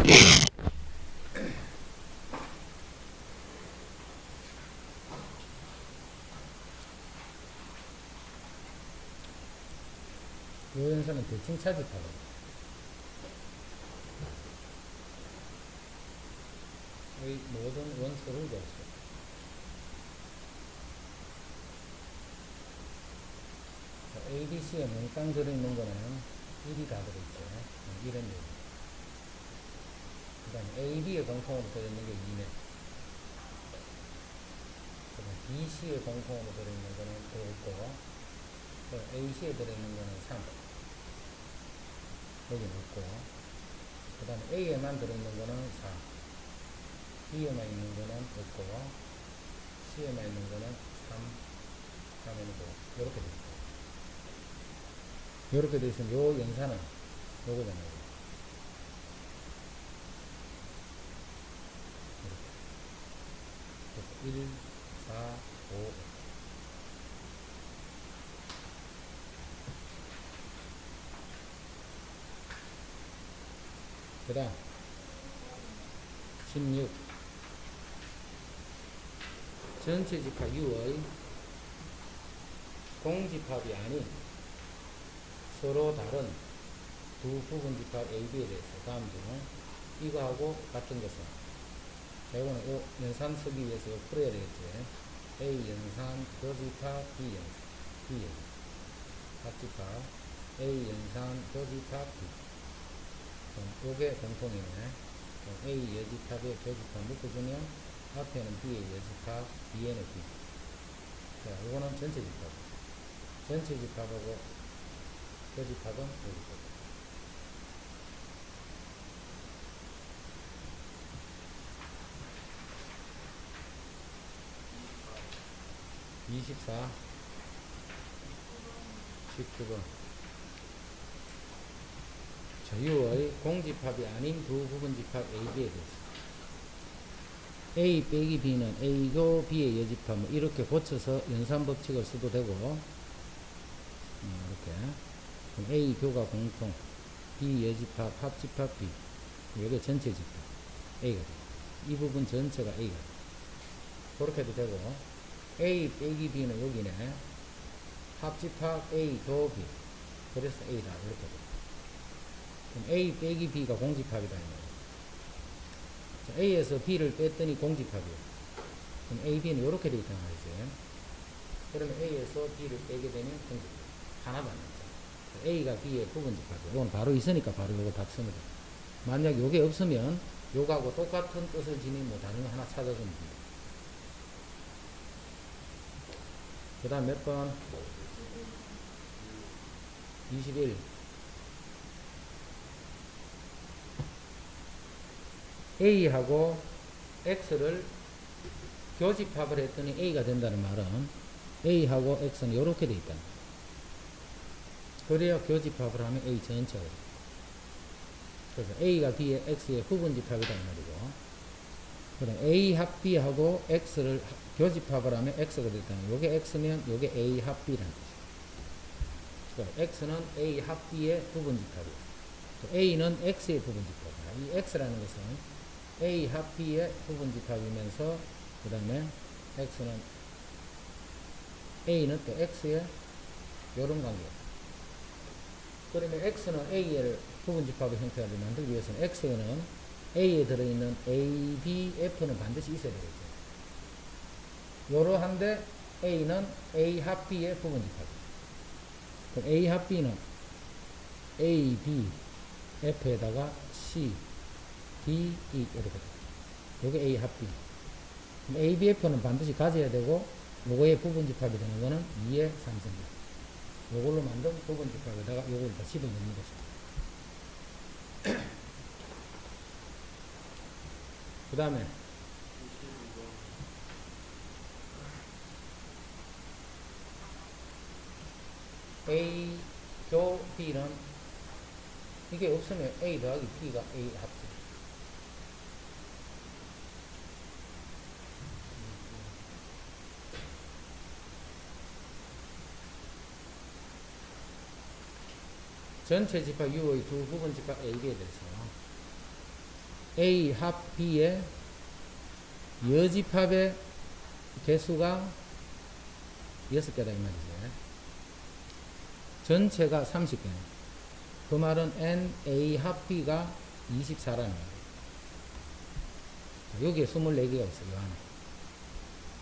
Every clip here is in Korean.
이 연산은 대칭 차집하거든요. 의 모든 원소를 구하시오. ABC에 몽땅 들어있는 거는 1이 다 들어있죠. 이런 얘기. 그 다음에 AB에 공통으로 들어있는 게 2네. 그 다음에 BC에 공통으로 들어있는 거는 들어있고, AC에 들어있는 거는 3. 여기 있고, 그 다음에 A에만 들어있는 거는 4. B에만 있는 거는 없고, C에만 있는 거는 3, 3이고, 이렇게 되어 있고. 이렇게 되어 있으면 요 연산은 요거잖아요. 이렇게. 1, 4, 5. 그 다음 16. 전체 집합 U의 공집합이 아닌 서로 다른 두 부분 집합 AB에 대해서 다음 중 이거하고 같은 것은, 자, 이거는 요 연산 쓰기 위해서 이거 풀어야 되겠지. A 연산 더 집합 B 연산 B 연산 합집합 A 연산 더 집합 B. 요게 공통이네. A 여집합에 교집합 묶어주면 앞에는 B의 여집합, 뒤에는 B. 자, 이거는 전체 집합. 전체 집합하고 교집합은 여기 있고. 24, 19번. 자, U의 공집합이 아닌 두 부분집합 AB에 대해서. A 빼기 B는 A교 B의 여집합, 뭐 이렇게 고쳐서 연산법칙을 써도 되고, 이렇게. 그럼 A교가 공통, B 여집합, 합집합 B. 이게 전체 집합. A가 돼. 이 부분 전체가 A가 돼. 그렇게 해도 되고, A 빼기 B는 여기네. 합집합 A 교 B. 그래서 A다. 이렇게 돼. 그럼 A 빼기 B가 공집합이다. 자, A에서 B를 뺐더니 공집합이에요. 그럼 A, B는 이렇게 되어 있단 말이지. 그러면 A에서 B를 빼게 되면 공집합. 하나도 안 나죠. A가 B의 부분집합이에요. 이건 바로 있으니까 바로 이거 답 쓰면 돼요. 만약 이게 없으면 요거하고 똑같은 뜻을 지닌 뭐 다른 거 하나 찾아주면 됩니다. 그 다음 몇 번? 21. A하고 X를 교집합을 했더니 A가 된다는 말은 A하고 X는 이렇게 돼 있다. 그래야 교집합을 하면 A 전체가 돼. 그래서 A가 B의 X의 부분집합이다 이 말이고, 그럼 A 합 B하고 X를 교집합을 하면 X가 됐다는, 요게 X면 요게 A 합 B라는 뜻이에요. 그러니까 X는 A 합 B의 부분집합이에요. A는 X의 부분집합이야. 이 X라는 것은 A 합 B의 부분집합이면서, 그 다음에 X는, A는 또 X의 요런 관계야. 그러면 X는 A의 부분집합의 형태를 만들기 위해서는 X에는 A에 들어있는 A, B, F는 반드시 있어야 되겠죠. 요러한데 A는 A 합 B의 부분집합이에요. 그럼 A 합 B는 A, B, F에다가 C, D, E 이렇게 돼요. 요게 A 합 B. 그럼 A, B, F는 반드시 가져야 되고, 요거의 부분집합이 되는 거는 2의 3승이다. 요걸로 만든 부분집합에다가 요걸 다 집어넣는 거죠. 그 다음에 A 교 B는 이게 없으면 A 더하기 B가 A 합 B. 전체 집합 U의 두 부분 집합 AB에 대해서 A 합 B의 여집합의 개수가 6개다 이 말이지. 전체가 30개. 그 말은 N A 합 B가 24라는 거예요. 여기에 24개가 있어요. 이 안에.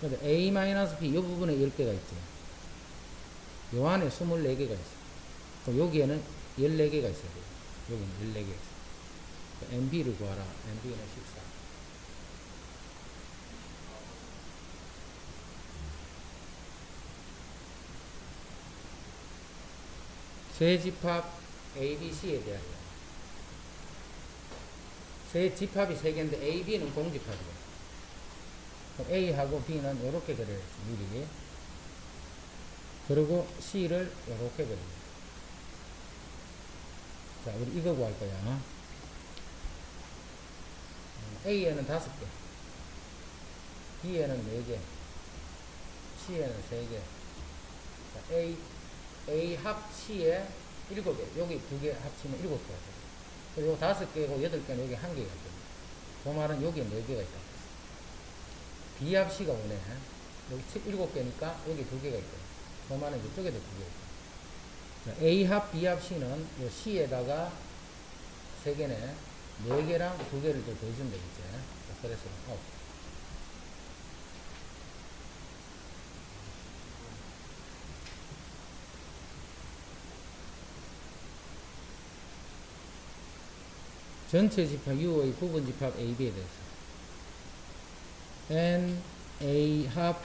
그런데 A-B 이 부분에 10개가 있죠. 이 안에 24개가 있어요. 그럼 여기에는 14개가 있어야 돼요. 여기는 14개가 있어요. NB를 구하라. NB는 14. 세 집합 ABC에 대하여. 세 집합이 3개인데 AB는 공집합이에요. A하고 B는 이렇게 그려요. 미리. 그리고 C를 이렇게 그려요. 자, 우리 이거 구할 거야. A에는 5개, B에는 4개, C에는 3개. 자, A 합 C에 7개, 여기 2개 합치면 7개가 돼요. 그리고 5개고 8개는 여기 1개가 있거든요. 그 말은 여기에 4개가 있다. B 합 C가 오네. 여기 7개니까 여기 2개가 있거든요. 그 말은 이쪽에도 2개가 있다. A 합 B 합 C는 요 C에다가 3개네. 4개랑 2개를 또 더해주면 되겠지. 그래서 전체 집합 U의 부분 집합 AB에 대해서 N A 합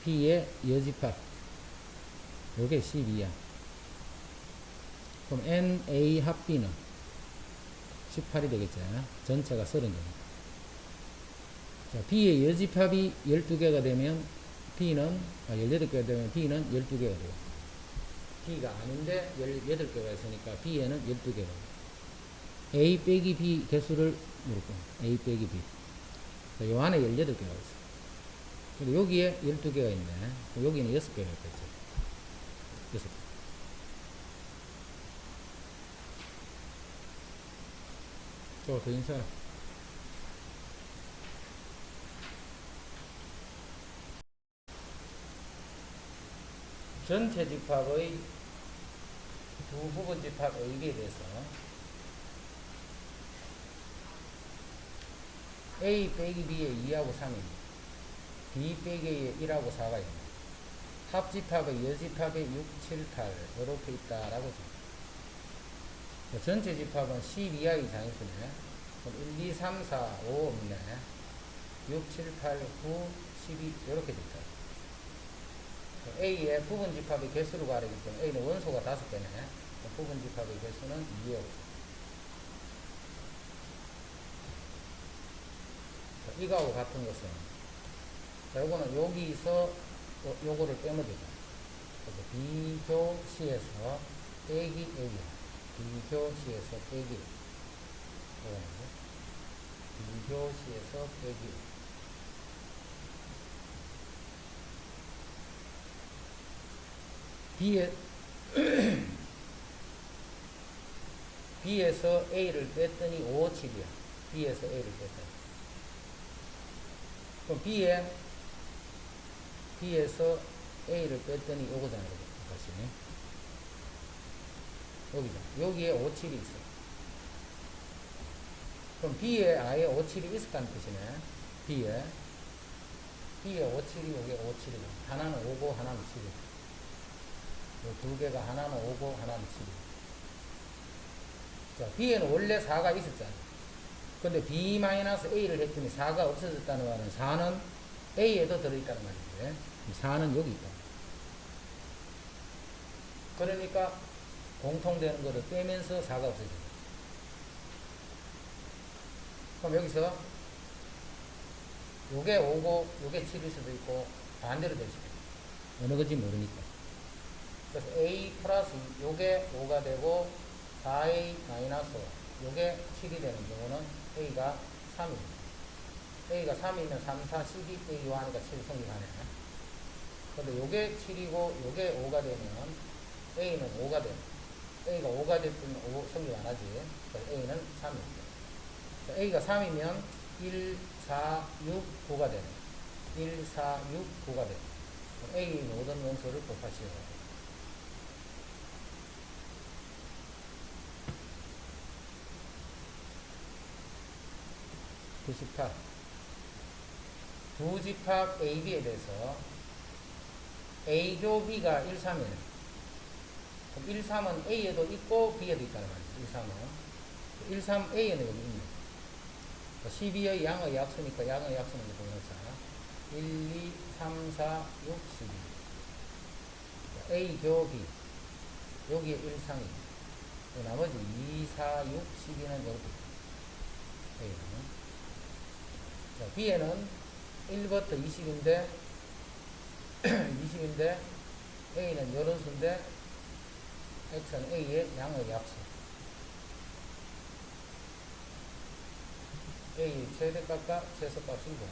B의 여집합 요게 12야. 그럼 N A 합 B는 18이 되겠죠. 전체가 30개니까. 자, B의 여집합이 12개가 되면 B는 18개가 되면 B는 12개가 돼요. B가 아닌데 18개가 있으니까 B에는 12개가 돼요. A 빼기 B 개수를 물을 겁니다. A 빼기 B. 자, 요 안에 18개가 있어요. 근데 여기에 12개가 있네. 여기는 6개가 있겠죠. 6개. 또 더 인사. 전체 집합의 두 부분 집합 A에 대해서 A 빼기 B에 2하고 3입니다. B 빼기 A에 1하고 4가 있습니다. 합집합의 여집합에 6, 7, 8 이렇게 있다라고 줍니다. 전체 집합은 12하 이상이거든요. 그럼 1, 2, 3, 4, 5 없네. 6, 7, 8, 9, 12 이렇게 됐다. A의 부분 집합의 개수를 구하기 때문에 A는 원소가 5개네. 부분 집합의 개수는 2에 없어. 이거하고 같은 것은, 자, 요거는 여기서 요거를 빼면 되죠. 그래서 B교시에서 빼기 A야. B교시에서 빼기. B교시에서 빼기. B에서 A를 뺐더니 5, 7이야. B에서 A를 뺐더니. 그럼 B에서 A를 뺐더니 요거잖아요. 다시. 여기죠. 여기에 5, 7이 있어. 그럼 B에 아예 5, 7이 있었다는 뜻이네. B에 5, 7이 여기에 5, 7이고. 하나는 5고, 하나는 7이고. 요 두 개가 하나는 5고, 하나는 7이고. 자, B에는 원래 4가 있었잖아. 근데 B-A를 했더니 4가 없어졌다는 말은 4는 A에도 들어있다는 말이지. 4는 여기 있다. 그러니까 공통되는 거를 빼면서 4가 없어진다. 그럼 여기서 요게 5고 요게 7일 수도 있고 반대로 될 수도 있고 어느 건지 모르니까. 그래서 A 플러스 요게 5가 되고 4A 마이너스 5 요게 7이 되는 경우는 A가 3입니다. A가 3이면 3, 4, 12, A 요하니까 7 성립하네. 근데 요게 7이고 요게 5가 되면 A는 5가 됩니다. A가 5가 됐으면 5 성립 안 하지. 그래서 A는 3입니다. A가 3이면 1, 4, 6, 9가 되네. 1, 4, 6, 9가 되네. A 모든 원소를 곱하시오. 98. 두 집합 A, B에 대해서 A교 B가 1, 3이네. 그럼 1, 3은 A에도 있고 B에도 있다는 말이지. 1, 3은. 1, 3 A에는 여기 있네. 12의 양의 약수니까 양의 약수는 이제 보여놓자. 1, 2, 3, 4, 6, 12. A교 B. 여기에 1, 3이. 나머지 2, 4, 6, 12는 여기 A는. 자, B에는 1부터 20인데 20인데 A는 요런 수인데 X는 A의 양의 약수. A 최대값과 최소값이고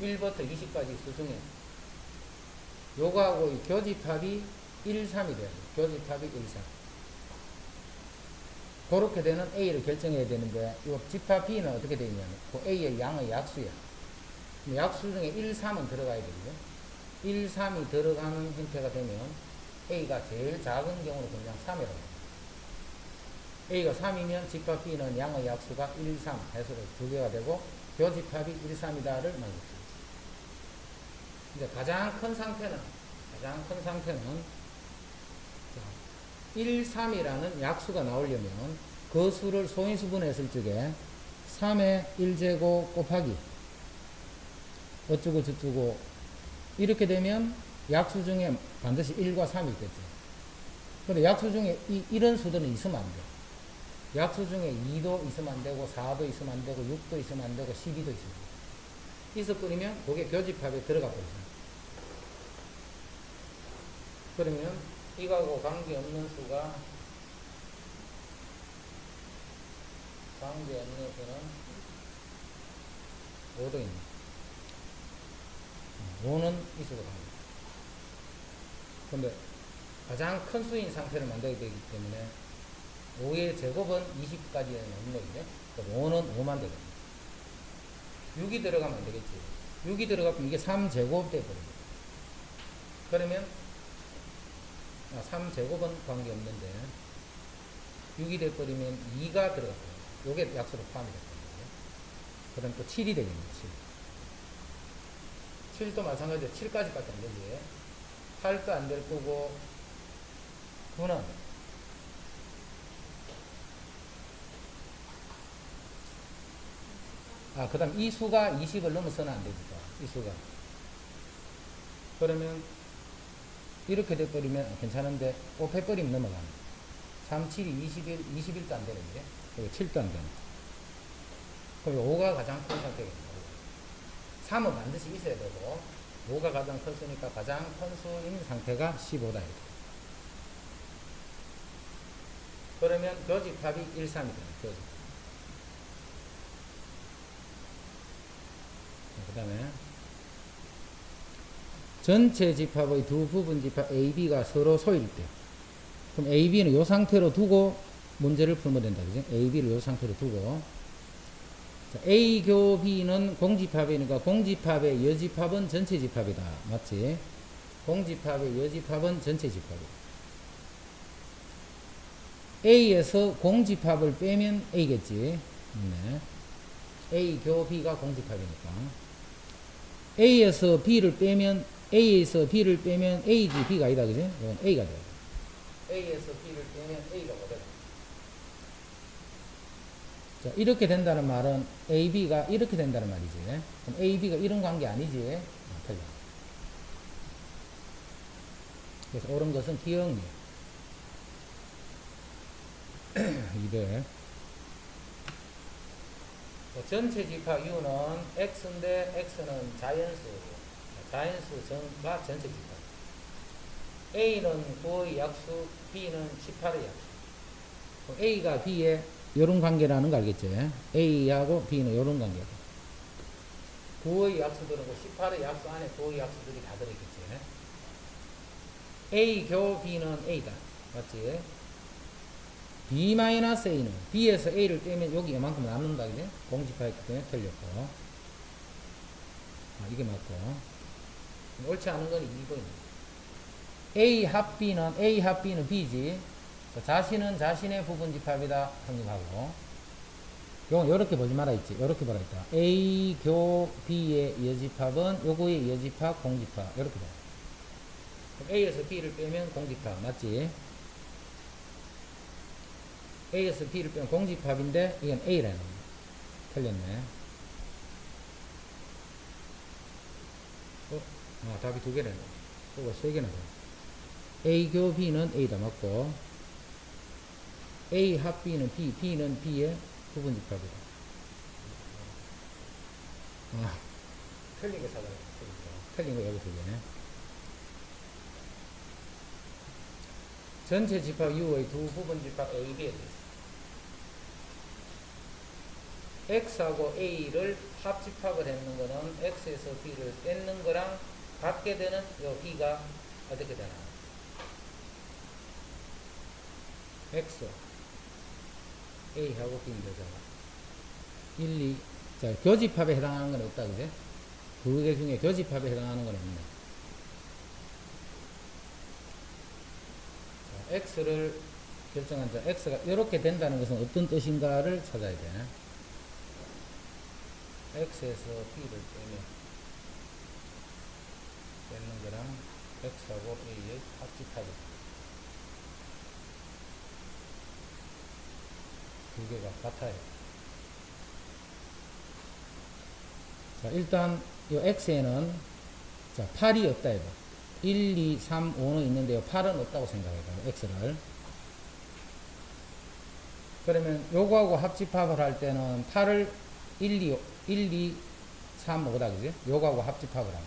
1부터 20까지 수 중에 요거하고 이 교집합이 1, 3이 돼요. 교집합이 1, 3. 그렇게 되는 A를 결정해야 되는데 이 집합 B는 어떻게 되어 있냐면 그 A의 양의 약수야. 약수 중에 1, 3은 들어가야 되거든. 1, 3이 들어가는 형태가 되면 A가 제일 작은 경우는 그냥 3이라고 해요. A가 3이면 집합 B는 양의 약수가 1, 3 해서 2개가 되고 교집합이 1, 3이다를 만들 수 있어요. 이제 가장 큰 상태는 1, 3이라는 약수가 나오려면 그 수를 소인수분했을 적에 3의 1제곱 곱하기 어쩌고 저쩌고 이렇게 되면 약수 중에 반드시 1과 3이 있겠죠. 근데 약수 중에 이런 수들은 있으면 안 돼. 약수 중에 2도 있으면 안 되고 4도 있으면 안 되고 6도 있으면 안 되고 12도 있으면 안 돼. 있어버리면 그게 교집합에 들어가 버리죠. 그러면 이거하고 관계없는 수가 관계없는 수는 5도입니다. 5는 이 수가 됩니다. 근데 가장 큰 수인 상태를 만들어야 되기 때문에 5의 제곱은 20까지는 없는 거죠. 그럼 5는 5만 되겠네. 6이 들어가면 안 되겠지. 6이 들어가면 이게 3제곱 돼버립니다. 그러면 3제곱은 관계없는데 6이 돼버리면 2가 들어가요. 요게 약수로 포함이 됐거든요. 그럼 또 7이 되겠네요. 7. 7도 마찬가지로 7까지밖에 안 되지. 8도 안 될 거고 9는 그 다음 이 수가 20을 넘어서는 안 되죠. 이 수가. 그러면 이렇게 돼버리면 괜찮은데 곱해버리면 넘어가는 3, 7이 21도 안 되는데 여기 7도 안 되는. 그럼 5가 가장 큰 상태겠습니다. 3은 반드시 있어야 되고 5가 가장 컸으니까 가장 큰 수인 상태가 15다 이렇게. 그러면 교집합이 1, 3이 되는 교집합. 그 다음에 전체 집합의 두 부분 집합 A, B가 서로 소일 때 그럼 A, B는 이 상태로 두고 문제를 풀면 된다. 그죠? A, B를 이 상태로 두고 자, A 교 B는 공집합이니까 공집합의 여집합은 전체 집합이다. 맞지? 공집합의 여집합은 전체 집합이다. A에서 공집합을 빼면 A겠지. 네. A 교 B가 공집합이니까. A에서 B를 빼면 A에서 B를 빼면 A지 B가 아니다. 그지? 이건 A가 돼요. A에서 B를 빼면 A가 뭐다? 자, 이렇게 된다는 말은 A, B가 이렇게 된다는 말이지. 그럼 A, B가 이런 관계 아니지? 틀려. 그래서 옳은 것은 기억력. 200. 전체 집합 U는 X인데 X는 자연수. 자연수 전과 전체 집합. A는 9의 약수, B는 18의 약수. A가 B의 요런 관계라는 거 알겠죠? A하고 B는 요런 관계다. 9의 약수들하고 18의 약수 안에 9의 약수들이 다 들어있겠지. A 교 B는 A다. 맞지? B-A는 B에서 A를 빼면 여기 이만큼 남는다. 그지? 공집합했기 때문에 틀렸고. 이게 맞고. 옳지 않은 건 2번입니다. A 합 B는 B지. 자신은 자신의 부분집합이다. 성립하고. 요렇게 보지 마라 있지. 요렇게 보라 있다. A 교 B의 여집합은 요거의 여집합, 공집합. 요렇게 봐. 그럼 A에서 B를 빼면 공집합. 맞지? A에서 B를 빼면 공집합인데 이건 A라는 거야. 틀렸네. 답이 두 개라네. 그거 세 개나 돼. A 교 B는 A다 맞고, A 합 B는 B, B는 B의 부분집합이다. 틀린 거 찾아라. 틀린 거 여기 두 개네. 전체 집합 U의 두 부분집합 A, B에 대해서 X하고 A를 합집합을 했는 거는 X에서 B를 뺏는 거랑 같게 되는 요 B가 어떻게 되나? X A하고 B는 되잖아. 1, 2. 자, 교집합에 해당하는 건 없다, 그제? 두 개 중에 교집합에 해당하는 건 없네. 자, X를 결정한 자, X가 이렇게 된다는 것은 어떤 뜻인가를 찾아야 돼. X에서 B를 뺏는 거랑 X하고 A의 합집합이다. 두 개가 같아요. 자, 일단 이 X에는 자, 8이 없다 해봐. 1, 2, 3, 5는 있는데요. 8은 없다고 생각해봐. X를. 그러면 요거하고 합집합을 할 때는 8을 1, 2, 3, 5다. 그지? 요거하고 합집합을 하면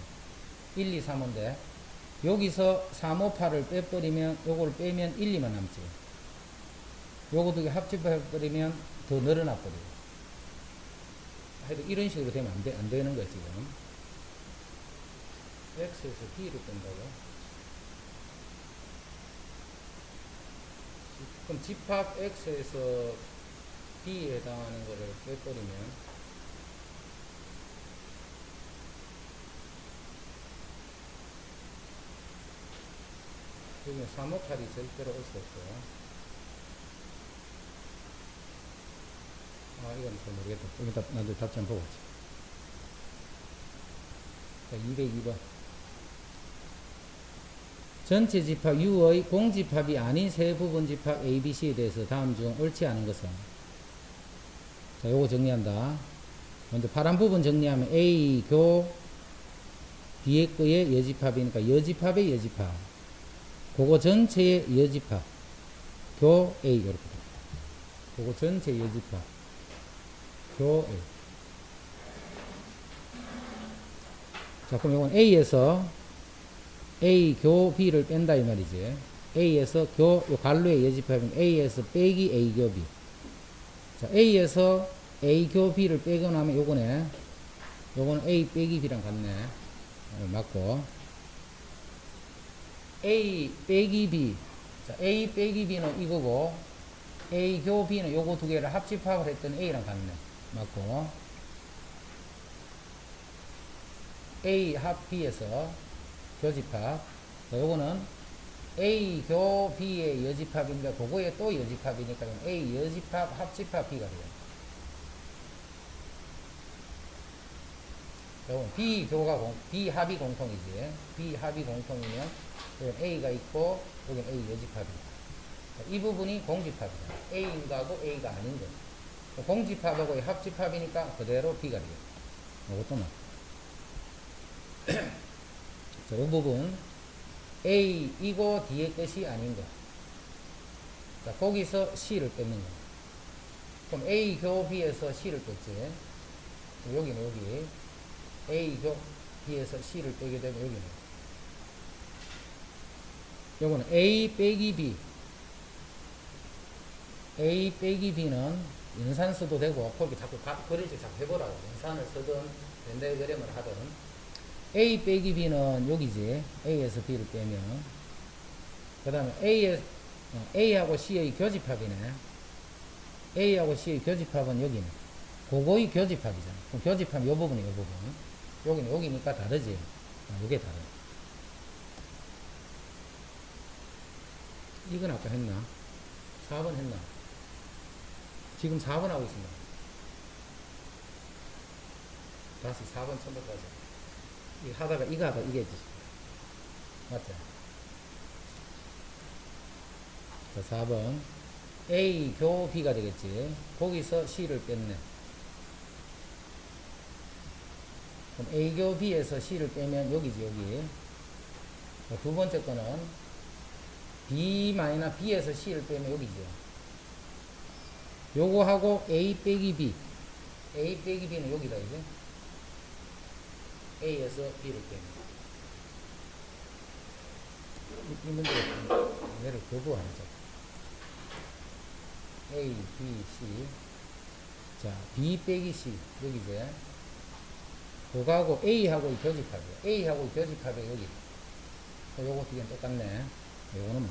1, 2, 3인데 여기서 3, 5, 8을 빼버리면 요거를 빼면 1, 2만 남지. 요거 두 개 합집해버리면 더 늘어나 버려요. 하여튼 이런 식으로 되면 안 되는 거야, 지금. X에서 B를 뺀다고. 그럼 집합 X에서 B에 해당하는 거를 빼버리면 여기는 3, 5, 8이 절대로 올 수 없고요. 이건 잘 모르겠다. 여기다 나도 답장 보고 있지. 자, 202번. 전체 집합 U의 공집합이 아닌 세 부분 집합 A, B, C에 대해서 다음 중 옳지 않은 것은? 자, 요거 정리한다. 먼저 파란 부분 정리하면 A 교 뒤에 거의 여집합이니까 여집합의 여집합. 그거 전체의 여집합. 교 A 이렇게. 그거 전체 여집합. 교 A. 자, 그럼 이건 A에서 A 교 B를 뺀다 이 말이지. A에서 요 갈로의 여집합은 A에서 빼기 A 교 B. 자, A에서 A 교 B를 빼고 나면 요거네. 요거는 A 빼기 B랑 같네. 맞고. A 빼기 B. 자, A 빼기 B는 이거고, A 교 B는 요거 두 개를 합집합을 했던 A랑 같네. 맞고. A 합 B에서 교집합. 요거는 A 교 B의 여집합인데 그거에 또 여집합이니까 A 여집합 합집합 B가 돼요. 요건 B 교가 B 합이 공통이지. B 합이 공통이면 여기 A가 있고 여기 A 여집합이다. 이 부분이 공집합이다. A인 거하고 A가 아닌 거. 공집합하고 합집합이니까 그대로 B가 돼요. 이것도 나. 자, 이 부분 A 이고 뒤에 것이 아닌 거. 자, 거기서 C를 뺏는 거. 그럼 A 교 B에서 C를 뺐지. 여기는 여기 A 교 B에서 C를 빼게 되면 여기는 요거는 A 빼기 B. A 빼기 B는 연산 써도 되고, 거기 자꾸 그림식 자꾸 해보라고. 연산을 쓰든, 벤다이 그램을 하든. A 빼기 B는 여기지. A에서 B를 빼면. 그 다음에 A하고 C의 교집합이네. A하고 C의 교집합은 여기네. 그거의 교집합이잖아. 그럼 교집합 요 부분이 요 부분. 여기는 여기니까 다르지. 요게 다르. 이건 아까 했나? 4번 했나? 지금 4번 하고 있습니다. 다시 4번 처음부터 하자. 이거 하다가 이게 있지. 맞죠? 자, 4번. A 교 B가 되겠지. 거기서 C를 뺐네. 그럼 A 교 B에서 C를 빼면 여기지, 여기. 두 번째 거는 B-B에서 C를 빼면 여기죠. 요거하고 A 빼기 B. A 빼기 B는 여기다, 이제. A에서 B를 빼면. 이 문제가 얘를 거부하죠. A, B, C. 자, B 빼기 C. 여기 이제. 그거하고 A하고의 교집합이에요. A하고의 교집합이 여기. 요거 두 개는 똑같네. 요거는 뭐.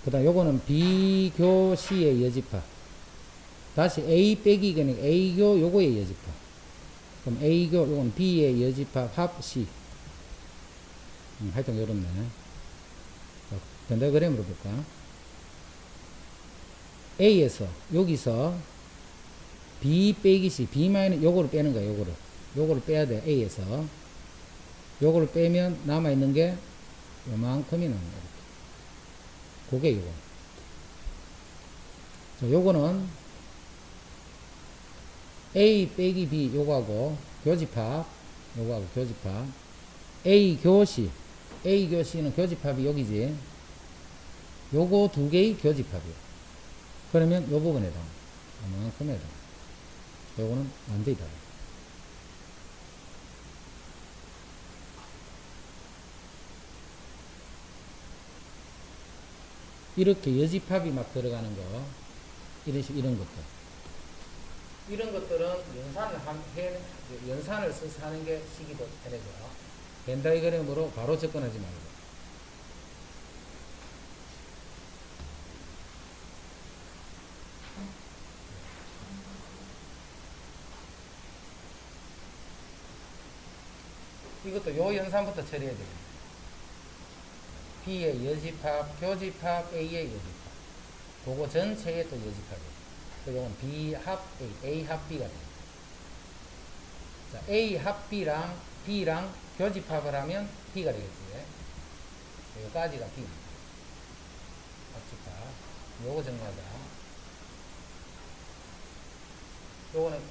그 다음 요거는 B 교 C의 여집합. 다시 A 빼기가 A 교 요거의 여집합. 그럼 A 교 요건 B의 여집합 합 C. 하여튼 요렇네. 펜다그램으로 볼까? A에서 여기서 B 빼기 C, B 마이너스 요거를 빼는 거야. 요거를 빼야 돼. A에서 요거를 빼면 남아있는 게 요만큼이 남는 거야. 그게 요거. 자, 요거는 A 빼기 B 요거하고 교집합, 요거하고 교집합. A 교시, A 교시는 교집합이 여기지. 요거 두 개의 교집합이에요. 그러면 요 부분에 해당. 요만큼에 해당. 요거는 완전히 다르다. 이렇게 여집합이 막 들어가는 거, 이런 것들. 이런 것들은 연산을 써서 하는 게 시기도 편해져. 벤 다이그램으로 바로 접근하지 말고. 이것도 요 연산부터 처리해야 돼요. B의 여집합, 교집합, A의 여집합. 그거 전체에 또 여집합이에요. 요건 B 합 A 합 B가 돼요. 자, A 합 B랑 교집합을 하면 B가 되겠지. 여기까지가 B. 합집합. 요거 정리하자. 요거는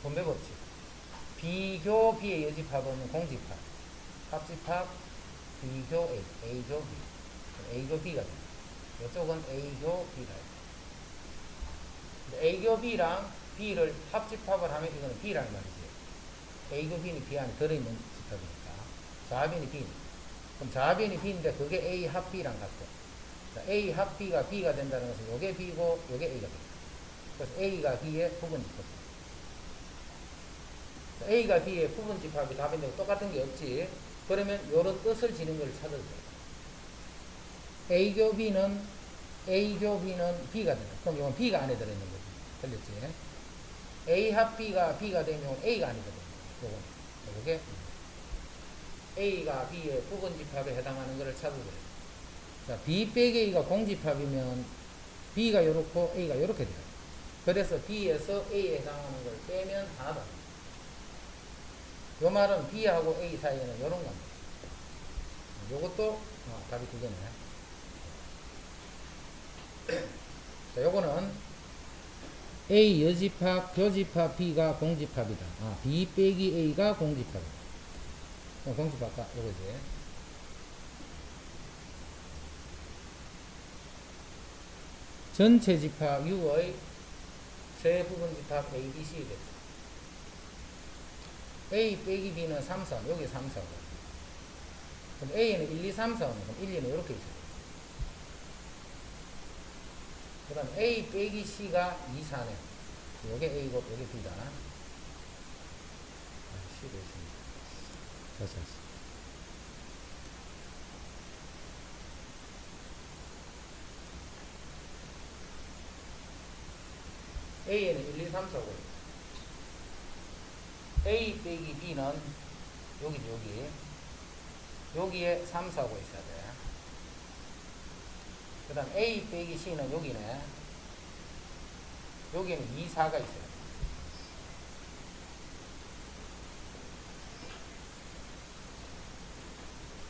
분배 법칙. B교 B의 여집합은 공집합. 합집합 B교 A, A교 B. A교 B가 됩니다. 이쪽은 A교 B가 됩니다. A교 B랑 B를 합집합을 하면 이거는 B라는 말이지. A교 B는 B 안에 들어있는 집합이니까. 좌변이 B. 그럼 좌변이 B인데 그게 A 합 B랑 같고. 자, A 합 B가 B가 된다는 것은 요게 B고 요게 A가 됩니다. 그래서 A가 B의 부분집합. A가 B의 부분집합이 답인데 똑같은 게 없지. 그러면 요런 뜻을 지는 걸 찾아줘요. A교 B는 B가 된다. 그럼 이건 B가 안에 들어있는 거지. 틀렸지? A 합 B가 되면 A가 안에 들어있는 거고. 요게 A가 B의 부분집합에 해당하는 것을 찾아줘요. 자, B 빼기 A가 공집합이면 B가 요렇고 A가 요렇게 돼요. 그래서 B에서 A에 해당하는 걸 빼면 하나다. 요 말은 B하고 A 사이에는 요런 겁니다. 요것도 답이 두 개네. 자, 요거는 A 여집합, 교집합, B가 공집합이다. B 빼기 A가 공집합이다. 공집합, 요거지. 전체 집합 U의 세 부분 집합 A, B, C 됐어. A 빼기 B는 3, 4, 여기 3, 4고. 그럼 A는 1, 2, 3, 4는 그럼 1, 2는 이렇게 있어요. 그 다음 A 빼기 C가 2, 4네. 요게 A고 요게 B다. C도 있습니다. 됐어. A에는 1, 2, 3, 4, 5. A 빼기 B는 여기죠, 여기. 여기에 3, 4, 5 있어야 돼. 그 다음 A 빼기 C는 여기네. 여기에는 2, 4가 있어야 돼.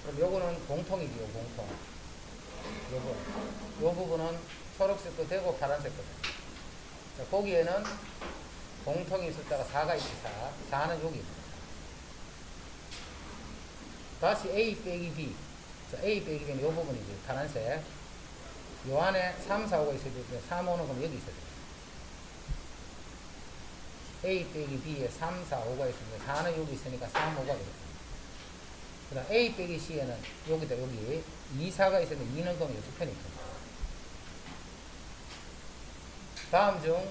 그럼 요거는 공통이지요, 공통. 요 부분은 초록색도 되고 파란색도 되고. 자, 거기에는 공통이 있을 때가 4가 있지, 4. 4는 여기 있습니다. 다시 A 빼기 B. 자, A 빼기 B는 요 부분이지, 파란색. 요 안에 3, 4, 5가 있어야 되는데, 3, 5는 그럼 여기 있어야 돼. A 빼기 B에 3, 4, 5가 있으면 4는 여기 있으니까 3, 5가 되겠다. 그 다음 A 빼기 C에는 여기다 여기 2, 4가 있으면 2는 그럼 이쪽 편에 있습니다. 다음 중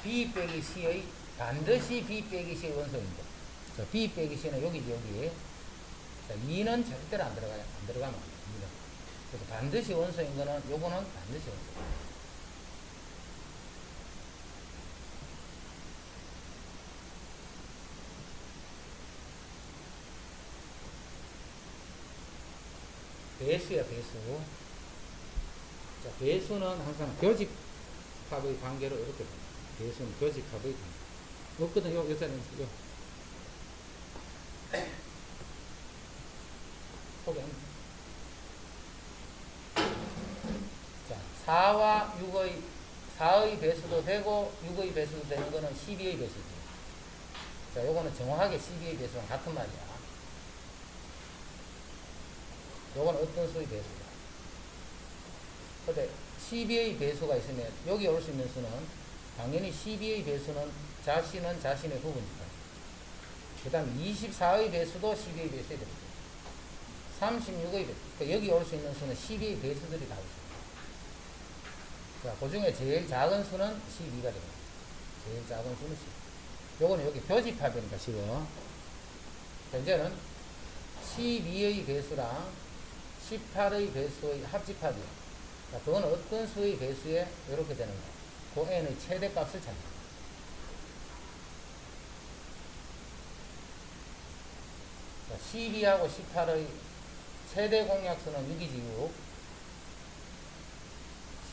B 빼기 C의 반드시 B 빼기 C의 원소입니다. 자, B 빼기 C는 여기지, 여기. 자, 2는 절대로 안 들어가면 안 됩니다. 그래서 반드시 원소인 거는 요거는 반드시 원소. 배수야, 배수. 자, 배수는 항상 교집합의 관계로 이렇게 됩니다. 배수는 교집합의 관계. 없거든요, 여기서는, 요. 자, 4와 6의, 4의 배수도 되고, 6의 배수도 되는 거는 12의 배수지. 자, 요거는 정확하게 12의 배수랑 같은 말이야. 요건 어떤 수의 배수다. 근데 12의 배수가 있으면 여기 올 수 있는 수는 당연히 12의 배수는 자신은 자신의 부분이다. 그 다음 24의 배수도 12의 배수에 됩니다. 36의 배수. 그러니까 여기 올 수 있는 수는 12의 배수들이 다 있습니다. 자, 그 중에 제일 작은 수는 12가 됩니다. 제일 작은 수는 12. 요거는 여기 교집합이니까 쉬워. 자, 이제는 12의 배수랑 18의 배수의 합집합이에요. 자, 그건 어떤 수의 배수에 이렇게 되는 거예요. 그 n의 최대값을 찾는 거예요. 자, 12하고 18의 최대 공약수는 6이지, 6.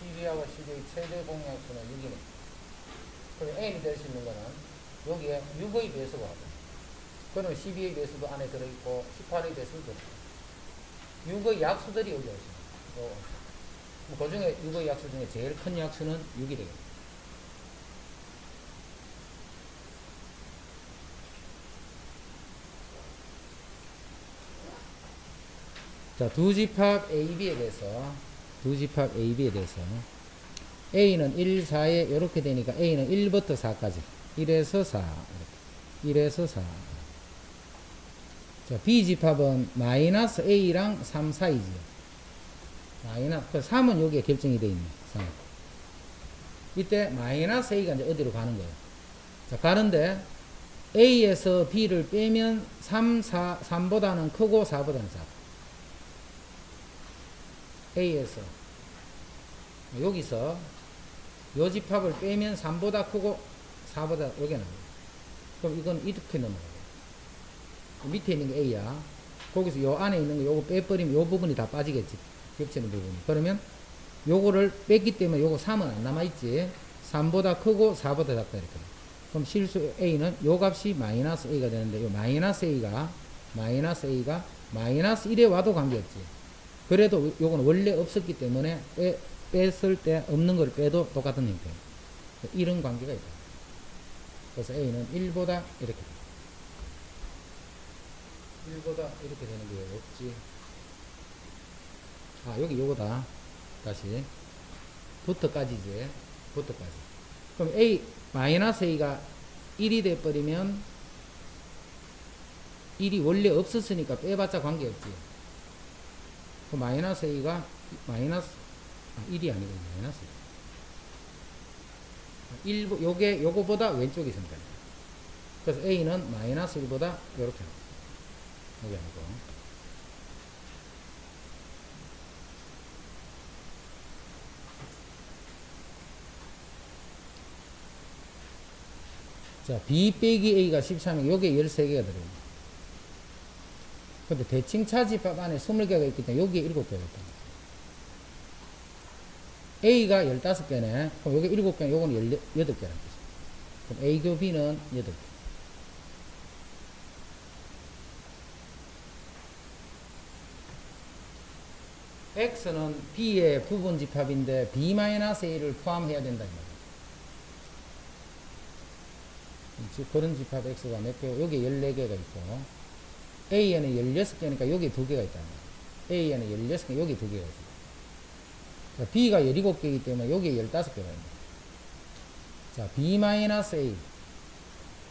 12하고 12의 최대 공약수는 6이네. 그럼 n이 될 수 있는 거는 여기에 6의 배수가 하고, 그러면 12의 배수도 안에 들어있고 18의 배수도 들어있고 6의 약수들이 여기 있습니다. 그 중에 6의 약수 중에 제일 큰 약수는 6이 되겠습니다. 자, 두 집합 AB에 대해서 A는 1, 4에 이렇게 되니까 A는 1부터 4까지 1에서 4 1에서 4. 자, B집합은 마이너스 A랑 3 사이지요. 마이너스 3은 여기에 결정이 되어 있네. 3. 이때 마이너스 A가 이제 어디로 가는 거예요. 자, 가는데 A에서 B를 빼면 3보다는 크고 4보다는 작아. A에서 여기서 요 집합을 빼면 3보다 크고 4보다 여기 나와요. 그럼 이건 이렇게 넘어가요. 밑에 있는 게 A야. 거기서 요 안에 있는 거 요거 빼버리면 요 부분이 다 빠지겠지. 겹치는 부분이. 그러면 요거를 뺐기 때문에 요거 3은 안 남아있지. 3보다 크고 4보다 작다 이렇게. 그럼 실수 A는 요 값이 마이너스 A가 되는데 요 마이너스 A가 마이너스 1에 와도 관계없지. 그래도 요거는 원래 없었기 때문에 뺐을 때 없는 걸 빼도 똑같은 형태. 이런 관계가 있다. 그래서 A는 1보다 이렇게 돼. 1보다 이렇게 되는 게 없지. 아, 여기 요거다. 다시. 부터까지지. 부터까지. 그럼 A, 마이너스 A가 1이 돼버리면 1이 원래 없었으니까 빼봤자 관계없지. 그 마이너스 A가 마이너스 1이 아니고 마이너스 1. 요거보다 왼쪽이 있으면 됩니다. 그래서 A는 마이너스 1보다 요렇게 하고. 여기 아니고. 자, B 빼기 A가 13면 요게 13개가 들어요. 근데 대칭 차집합 안에 20개가 있기 때문에 여기에 7개가 있다. A가 15개네. 그럼 요게 7개, 요거는 18개라는 거죠. 그럼 A 교 B는 8개. X는 B의 부분집합인데 B-A를 포함해야 된다. 즉, 그런 집합 X가 몇 개고, 여기 14개가 있고, A에는 16개니까 여기 2개가 있다. A에는 16개, 여기 2개가 있어. 자, B가 17개이기 때문에 여기에 15개가 있네. 자, B-A.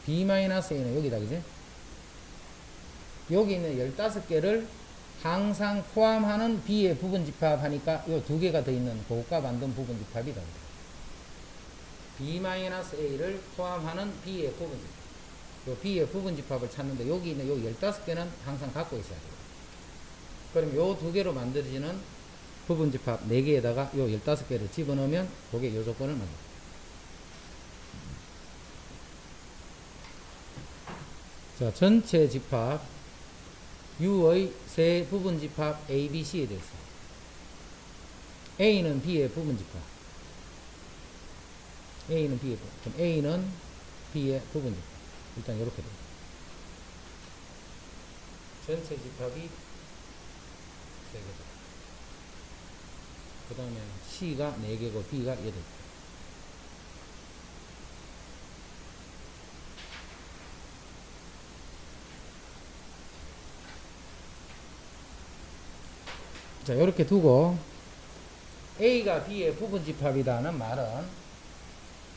B-A는 여기다, 그지? 여기 있는 15개를 항상 포함하는 B의 부분집합 하니까 요 2개가 더 있는 그것과 만든 부분집합이다. B-A를 포함하는 B의 부분집합. 요 B의 부분집합을 찾는데 여기 있는 요 15개는 항상 갖고 있어야 돼요. 그럼 요 2개로 만들어지는 부분집합 4개에다가 요 15개를 집어넣으면 그게 요 조건을 만듭니다. 자, 전체 집합 U의 세 부분집합 A, B, C에 대해서 A는 B의 부분집합, A는 B의 부분집합. 그럼 A는 B의 부분집합. 일단 이렇게 됩니다. 전체 집합이 3개다. 그 다음에 C가 4개고 B가 8개. 자, 이렇게 두고 A가 B의 부분집합이다는 말은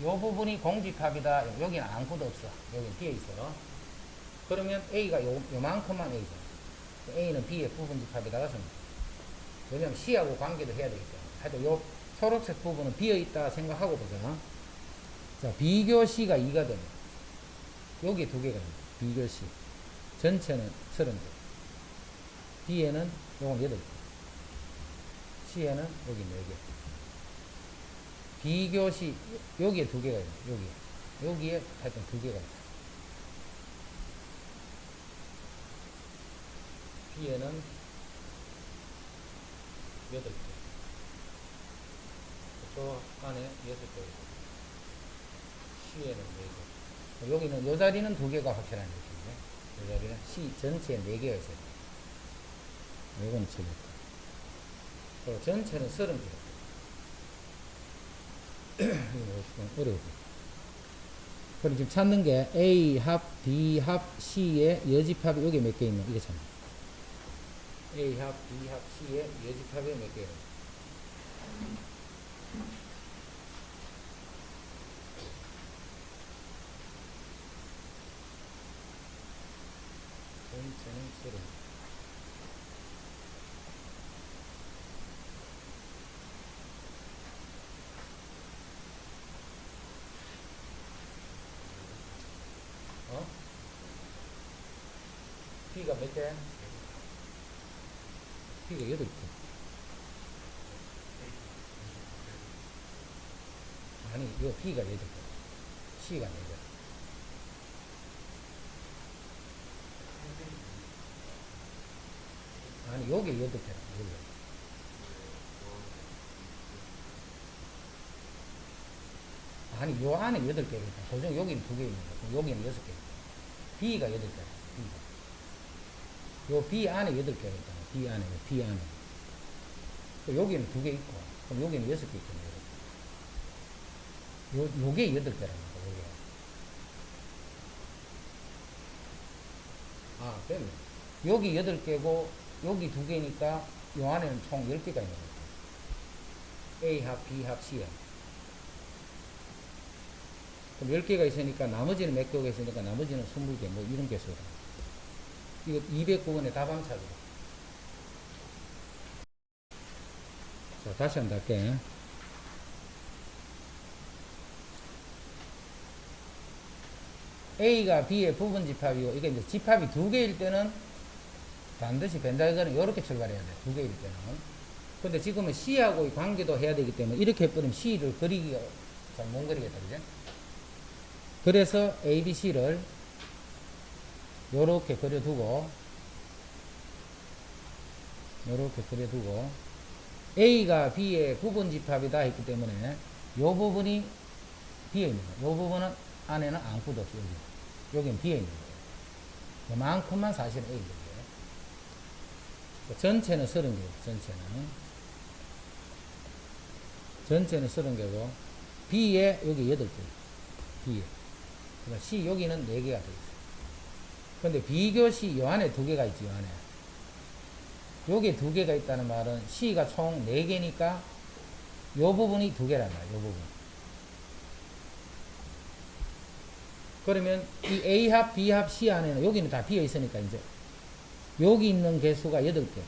요 부분이 공집합이다. 여기는 아무것도 없어. 여기는 B에 있어. 그러면 A가 요만큼만 A죠. A는 B의 부분집합에다가 씁니다. 왜냐면 C하고 관계도 해야 되기 때문에. 하여튼 요 초록색 부분은 비어있다 생각하고 보자. 자, 비교 C가 2가 됩니다. 여기 2개가 있습니다. 비교 C. 전체는 30개. B에는 요건 8개. C에는 여기 4개. 비교 C, 여기에 2개가 있어요. 여기에 하여튼 2개가 있어요. B에는 8개. 저 안에 6개 있고, C에는 4개. 여기는, 요 자리는 2개가 확실한 느낌이네. 요 자리는 C 전체에 4개가 있어요. 이건 틀렸다. 그리고 전체는 30개. 이거 좀 어려워. 그럼 지금 찾는 게 A 합, B 합, C의 여집합이 여기 몇 개 있노? 이게 찾는 A 합, B 합, C의 여집합이 몇 개예요? 전체는 30. B가 몇 개? B가 8개. 아니, 이거 B가 8개. C가 4개. 아니, 여기 8개라. 아니, 요 안에 8개가 있다. 고정 여기는 2개 있는 거. 여기는 6개. B가 8개라. B가. 요 B 안에 8개가 있잖아. B 안에. 여기는 2개 있고, 그럼 여기는 6개 있잖아요. 요게 8개라는 거, 요게. 아, 그러면 여기 8개고, 여기 2개니까 요 안에는 총 10개가 있는 거죠. A 합, B 합, C 합. 그럼 10개가 있으니까 나머지는 몇 개가 있으니까 나머지는 20개, 뭐 이런 게 있어요. 이거 209번의 답안차죠. 자, 다시 한번 할게. A가 B의 부분집합이고, 이게 이제 집합이 2개일 때는 반드시 벤다이건은 이렇게 출발해야 돼. 2개일 때는. 근데 지금은 C하고의 관계도 해야 되기 때문에 이렇게 해버리면 C를 그리기가 잘 못 그리겠다, 그죠? 그래서 ABC를 요렇게 그려두고 A가 B의 부분집합이다 했기 때문에 요 부분이 비어있는 거예요. 요 부분은 안에는 아무것도 없어요. 여기는 비어있는 거예요. 요만큼만 사실은 A인 거예요. 전체는 30개고, 전체는 30개고, B에 여기 8개. B에. 그러니까 C 여기는 4개가 되어 있어요. 근데 비교시 요 안에 2개가 있지, 요 안에. 요게 2개가 있다는 말은 C가 총 4개니까 요 부분이 2개란 말이에요, 요 부분. 그러면 이 A합, B합, C 안에는 여기는 다 비어 있으니까 이제 여기 있는 개수가 8개.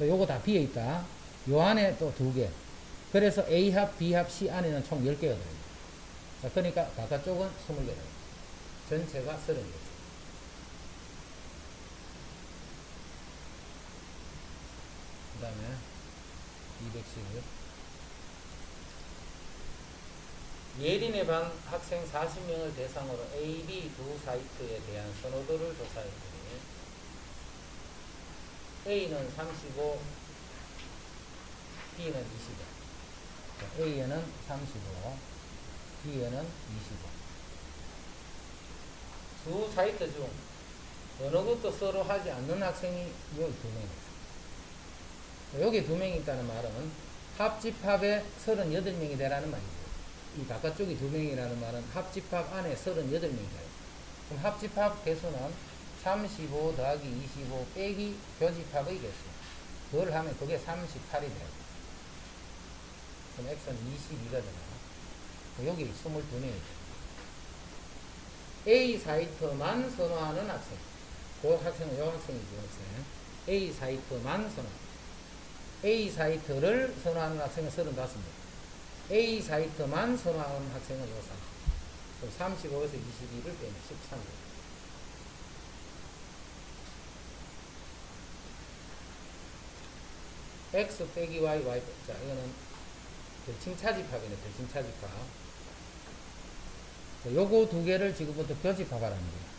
요거 다 비어 있다. 요 안에 또 2개. 그래서 A합, B합, C 안에는 총 10개가 들어요. 자, 그러니까 바깥쪽은 20개. 전체가 30개. 그 다음에 211. 예린의 반 학생 40명을 대상으로 A, B 두 사이트에 대한 선호도를 조사했더니 A는 35, B는 25. A에는 35, B에는 25. 두 사이트 중 어느 것도 서로 하지 않는 학생이 여기 2명 있어요. 여기 2명이 있다는 말은 합집합에 38명이 되라는 말이죠. 이 바깥쪽이 2명이라는 말은 합집합 안에 38명이 돼요. 그럼 합집합 개수는 35 더하기 25 빼기 교집합의 개수. 그걸 하면 그게 38이 돼요. 그럼 X는 22가 되나요? 여기 22명이 돼요. A 사이트만 선호하는 학생. 그 학생은 이 학생이죠. 학생. A 사이트만 선호. A 사이트를 선호하는 학생은 35명. A 사이트만 선호하는 학생은 요 30. 그럼 35에서 22를 빼면 13개. X 빼기 Y, Y. 자, 이거는 대칭차집합이네, 대칭차집합. 요거 2개를 지금부터 교집합하라는 거예요.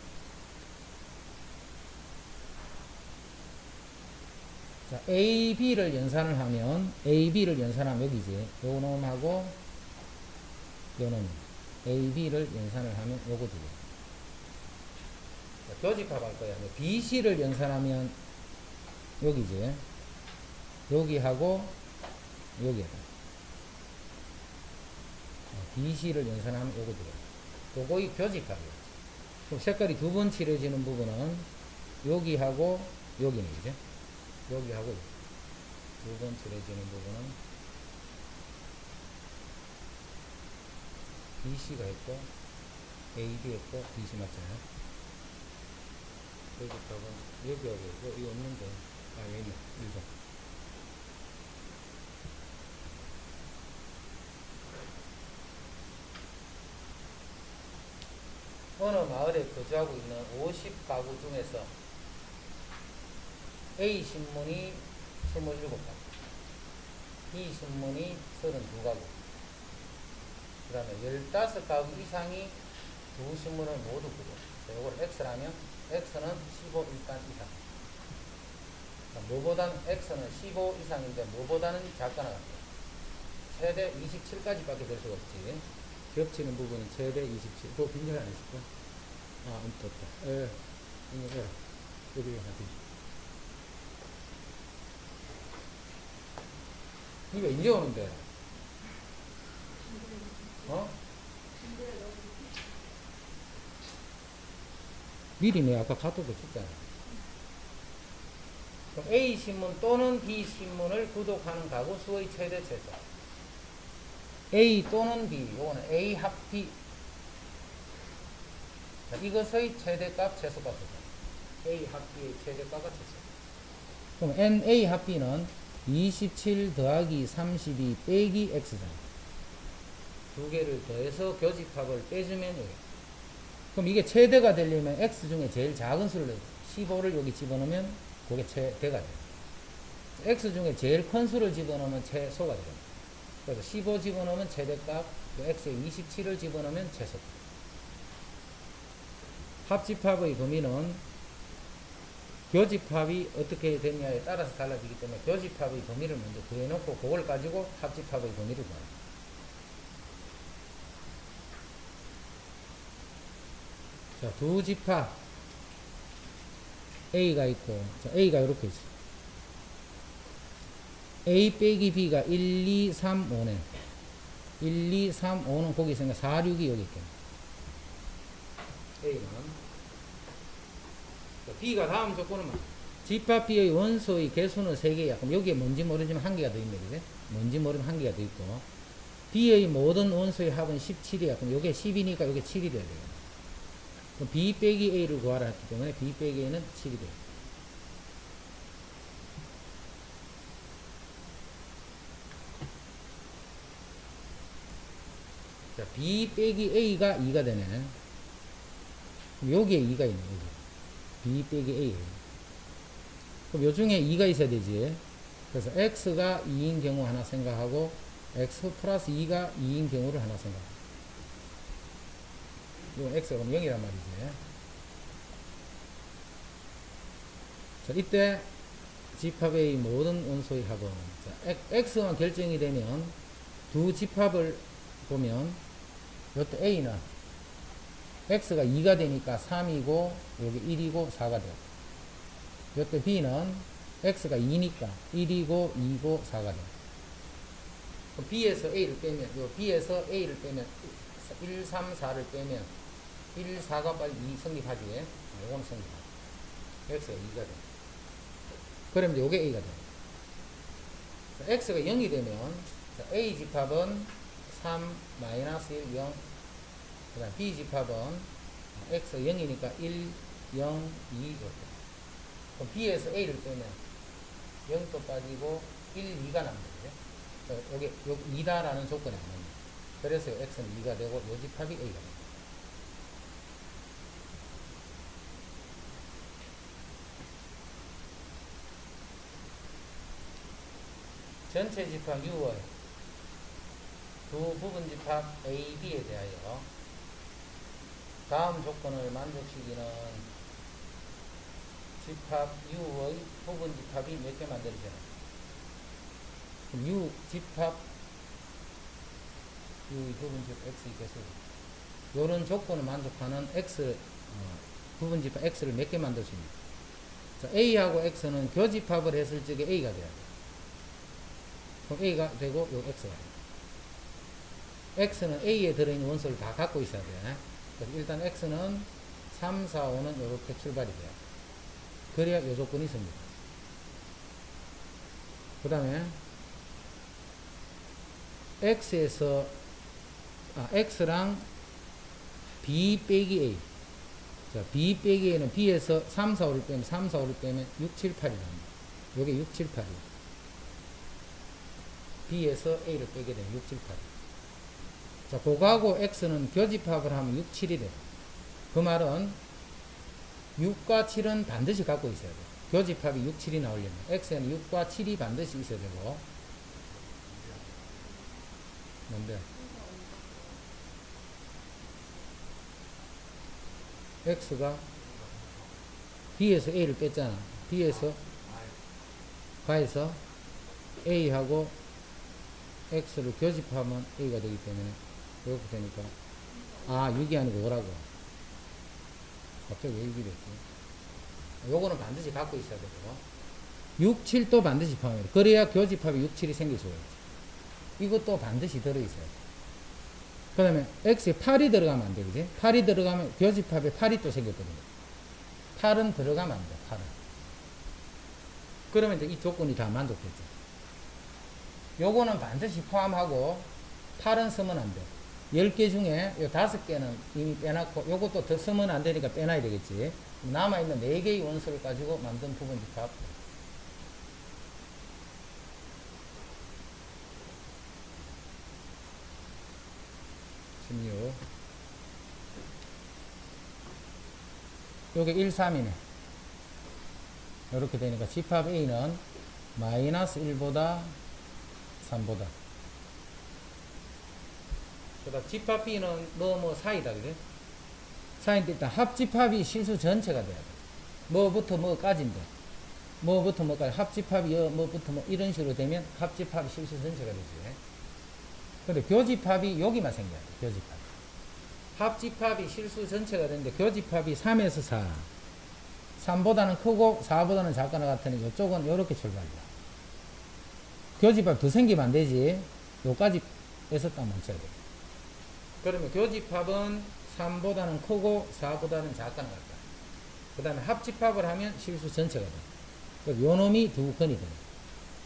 자, A, B를 연산을 하면, A, B를 연산하면 여기지. 요 놈하고, 요 놈. A, B를 연산을 하면 요거 2개. 자, 교집합할 거야. B, C를 연산하면 여기지. 여기하고, 여기에다. B, C를 연산하면 요거 2개. 요거의 교집합이에요. 그럼 색깔이 2번 칠해지는 부분은 여기하고, 여기는 이제. 여기하고 2번 칠해지는 부분은 BC가 있고 AB 있고 BC 맞잖아요. 교집합은 여기하고 이거 없는데 여기 있네. 이거 어느 마을에 거주하고 있는 50가구 중에서 A 신문이 27가구, B 신문이 32가구, 그 다음에 15가구 이상이 두 신문을 모두 구독. 이걸 X라면 X는 15일간 이상. 뭐보다는 X는 15 이상인데 뭐보다는 작거나 같아요. 최대 27까지밖에 될 수가 없지. 겹치는 부분은 최대 27. 그거 빈절 안 했을까? 아, 없다. 예. 이거 여기 하지. 이거 이제 오는데. 어? 미리 내가 아까 카톡도 줬잖아. 그럼 A 신문 또는 B 신문을 구독하는 가구 수의 최대 최소. A 또는 B, 요거는 A 합 B. 자, 이것의 최대값, 최소값이죠. A 합 B의 최대값과 최소. 그럼 NA 합 B는 27 더하기 32 빼기 X잖아. 두 개를 더해서 교집합을 빼주면 여기. 그럼 이게 최대가 되려면 X 중에 제일 작은 수를 15를 여기 집어넣으면 그게 최대가 돼요. X 중에 제일 큰 수를 집어넣으면 최소가 돼요. 그래서 15 집어넣으면 최대값, x에 27을 집어넣으면 최소. 합집합의 범위는 교집합이 어떻게 되냐에 따라서 달라지기 때문에 교집합의 범위를 먼저 구해놓고 그걸 가지고 합집합의 범위를 구합니다. 자, 두 집합 A가 있고, 자, A가 이렇게 있어. A 빼기 B가 1, 2, 3, 5네. 1, 2, 3, 5는 거기 있으니까 4, 6이 여기 있겠네. A는. 자, B가 다음 조건은 뭐? 집합 B의 원소의 개수는 3개야. 그럼 여기에 뭔지 모르지만 1개가 더 있네, 그지? 뭔지 모르면 1개가 더 있고. B의 모든 원소의 합은 17이야. 그럼 여기에 10이니까 여기에 7이 돼야 돼요. 그럼 B 빼기 A를 구하라 했기 때문에 B 빼기 A는 7이 돼요. 자, B 빼기 A가 2가 되네. 그럼 여기에 2가 있네, 여기. B 빼기 A. 그럼 요 중에 2가 있어야 되지. 그래서 X가 2인 경우 하나 생각하고, X 플러스 2가 2인 경우를 하나 생각하고. 이건 X가 그럼 0이란 말이지. 자, 이때 집합의 모든 원소의 합은, 자, X만 결정이 되면 두 집합을 보면, 요때 A는 X가 2가 되니까 3이고, 여기 1이고, 4가 돼요. 요때 B는 X가 2니까 1이고, 2고, 4가 돼요. 그럼 B에서 A를 빼면, 요 B에서 A를 빼면, 1, 3, 4를 빼면, 1, 4가 빨리 2 성립하지. 요거는 성립하지. X가 2가 돼. 그러면 이제 요게 A가 돼. 자, X가 0이 되면, 자, A 집합은 3, 마이너스 1, 0. 그 다음 B 집합은 X가 0이니까 1, 0, 2 이렇게. 그럼 B에서 A를 빼면 0도 빠지고 1, 2가 남는 거죠. 여기 2다라는 조건이 안 나옵니다. 그래서 X는 2가 되고 요 집합이 A가 됩니다. 전체 집합 U의 두 부분 집합 A, B에 대하여 다음 조건을 만족시키는 집합 U의 부분 집합이 몇 개 만들어져요? 그럼 U 집합 U의 부분 집합 X의 개수. 요런 조건을 만족하는 X, 부분 집합 X를 몇 개 만들 수 있습니까? 자, A하고 X는 교집합을 했을 적에 A가 돼야 돼요. 그럼 A가 되고 요 X가 돼요. X는 A에 들어있는 원소를 다 갖고 있어야 돼. 그래서 일단 X는 3, 4, 5는 이렇게 출발이 돼요. 그래야 요 조건이 있습니다. 그 다음에 X랑 B 빼기 A. 자, B 빼기 A는 B에서 3, 4, 5를 빼면 3, 4, 5를 빼면 6, 7, 8이 나옵니다. 요게 6, 7, 8이에요. B에서 A를 빼게 되면 6, 7, 8. 자, 그거하고 X는 교집합을 하면 6, 7이 돼요. 그 말은 6과 7은 반드시 갖고 있어야 돼요. 교집합이 6, 7이 나오려면 X에는 6과 7이 반드시 있어야 되고. 뭔데? X가 B에서 A를 뺐잖아. B에서 가에서 A하고 X를 교집하면 A가 되기 때문에 이렇게 되니까 6이 아니고 5라고. 갑자기 왜 6이 됐지? 요거는 반드시 갖고 있어야 되고 6, 7도 반드시 포함해야 돼. 그래야 교집합이 6, 7이 생길 수가 있지. 이것도 반드시 들어있어야 돼. 그 다음에 X에 8이 들어가면 안 되지. 8이 들어가면 교집합에 8이 또 생겼거든요. 8은 들어가면 안 돼. 8은. 그러면 이제 이 조건이 다 만족됐죠. 요거는 반드시 포함하고 8은 쓰면 안 돼. 10개 중에 요 5개는 이미 빼놨고 요것도 더 쓰면 안 되니까 빼놔야 되겠지. 남아있는 4개의 원소를 가지고 만든 부분 집합. 요게 1, 3이네. 이렇게 되니까 집합 A는 마이너스 1보다 3보다 그 다음 집합 B는 뭐 사이다. 그래? 사이인데 일단 합집합이 실수 전체가 돼야 돼. 뭐부터 뭐까지인데. 뭐부터 뭐까지. 합집합이 뭐부터 뭐 이런 식으로 되면 합집합이 실수 전체가 되지. 근데 교집합이 여기만 생겨야 돼. 교집합. 합집합이 실수 전체가 되는데 교집합이 3에서 4. 3보다는 크고 4보다는 작거나 같으니 이쪽은 이렇게 출발이야. 교집합 더 생기면 안 되지. 요까지에서 딱 멈춰야 돼. 그러면 교집합은 3보다는 크고 4보다는 작거나 같다. 그 다음에 합집합을 하면 실수 전체가 돼. 그럼 요 놈이 두 건이 돼.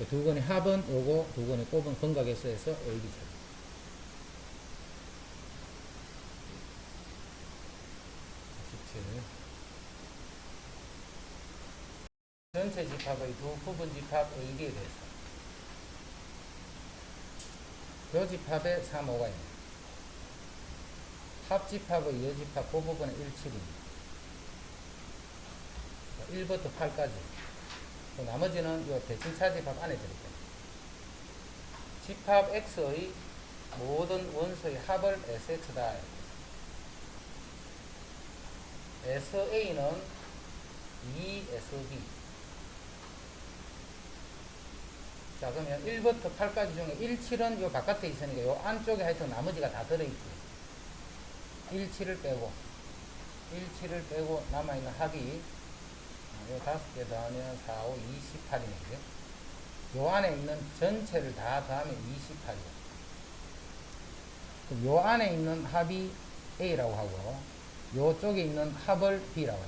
두 건의 합은 요거, 두 건의 곱은 근각에서에서 A, B 차. 17. 전체 집합의 두 부분 집합 A, B에 대해서. 교집합에 3, 5가 있네. 합집합의 여집합 그 부분은 1, 7입니다. 1부터 8까지. 나머지는 요 대칭차집합 안에 들어있다. 집합 X의 모든 원소의 합을 SX다. SA는 2SB. 자, 그러면 1부터 8까지 중에 17은 요 바깥에 있으니까 요 안쪽에 하여튼 나머지가 다 들어있지. 17을 빼고 남아있는 합이 요 5개 더하면 4, 5, 28이네. 요 안에 있는 전체를 다 더하면 28이야. 그럼 요 안에 있는 합이 A라고 하고 요 쪽에 있는 합을 B라고 해.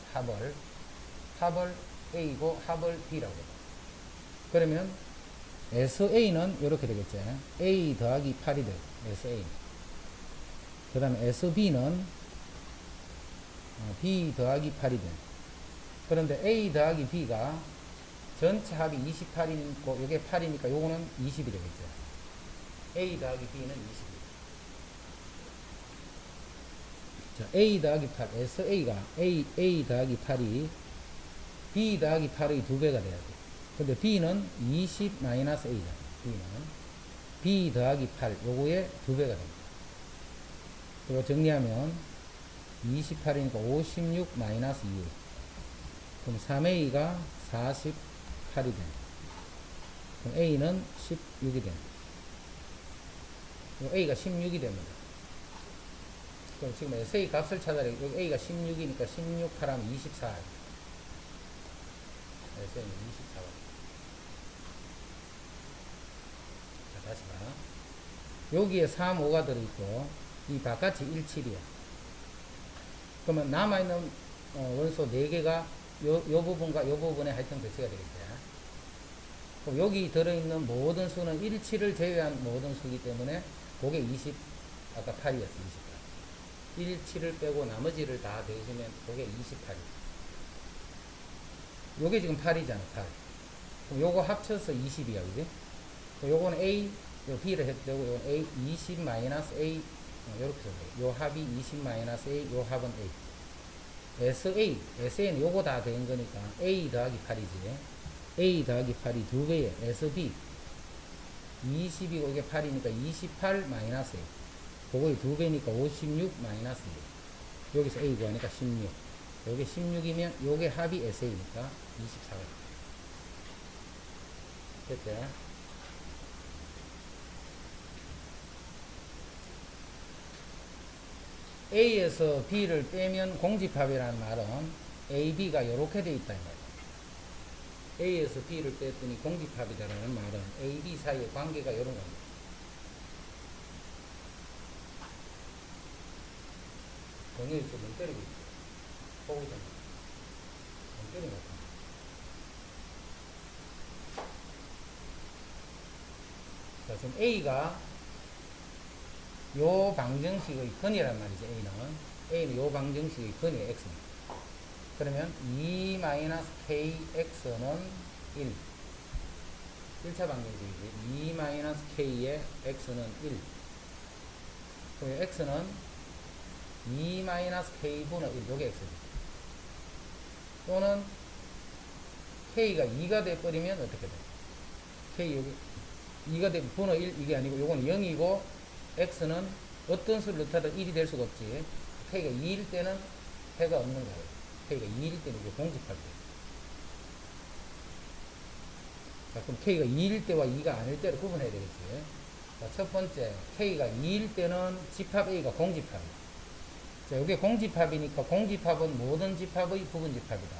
합을 A고 합을 B라고 해. 그러면 SA는 이렇게 되겠죠. A 더하기 8이 돼요. SA. 그 다음에 SB는 B 더하기 8이 돼요. 그런데 A 더하기 B가 전체 합이 28이고 이게 8이니까 요거는 20이 되겠죠. A 더하기 B는 20. 자, A 더하기 8, SA가 A 더하기 8이 B 더하기 8의 2배가 돼야 돼. 근데 B는 20 마이너스 A잖아. B는 B 더하기 8 요거의 2배가 됩니다. 그리고 정리하면 28이니까 56 마이너스 2A. 그럼 3A가 48이 됩니다. 그럼 A는 16이 됩니다. A가 16이 됩니다. 그럼 지금 SA 값을 찾아야 돼. 여기 A가 16이니까 16 하면 24. SA는 24. 자, 다시 봐. 여기에 3, 5가 들어있고, 이 바깥이 1, 7이야. 그러면 남아있는 원소 4개가 요 부분과 요 부분에 하여튼 배치가 되겠죠. 그럼 여기 들어있는 모든 수는 1, 7을 제외한 모든 수이기 때문에 그게 20, 아까 8이었어. 28. 1, 7을 빼고 나머지를 다 더해주면 그게 28이야. 요게 지금 8이잖아. 8. 그럼 요거 합쳐서 20이야. 그지? 요거는 A, 요 B를 해도 되고, 요건 A, 20 마이너스 A, 요렇게 써도 돼. 요 합이 20 마이너스 A, 요 합은 A. SA는 요거 다 된 거니까 A 더하기 8이지. A 더하기 8이 2배에 SB 20이고 이게 8이니까 28 마이너스 A. 그거의 2배니까 56 마이너스 A. 여기서 A 구하니까 16. 요게 16이면 요게 합이 SA니까 24가 됐죠? A에서 B를 빼면 공집합이라는 말은 A, B가 이렇게 되어 있다 이 말이야. A에서 B를 뺐더니 공집합이다라는 말은 A, B 사이의 관계가 이런 겁니다. 동일수 문 때리고 있어. 보고 있잖아. 문 때리고 있다. 자, 지금 A가 요 방정식의 근이란 말이죠. A는 요 방정식의 근이 X입니다. 그러면 2-KX는 1. 1차 방정식이지. 2-K의 X는 1. 그럼 X는 2-K분의 1. 요게 X입니다. 또는 K가 2가 돼버리면 어떻게 돼? K 여기 2가 되면 분의 1 이게 아니고 요건 0이고 X는 어떤 수를 넣더라도 1이 될 수가 없지. K가 2일 때는 해가 없는 거예요. K가 2일 때는 이게 공집합이에요. 자, 그럼 K가 2일 때와 2가 아닐 때를 구분해야 되겠지. 자, 첫 번째, K가 2일 때는 집합 A가 공집합이야. 자, 이게 공집합이니까 공집합은 모든 집합의 부분집합이다.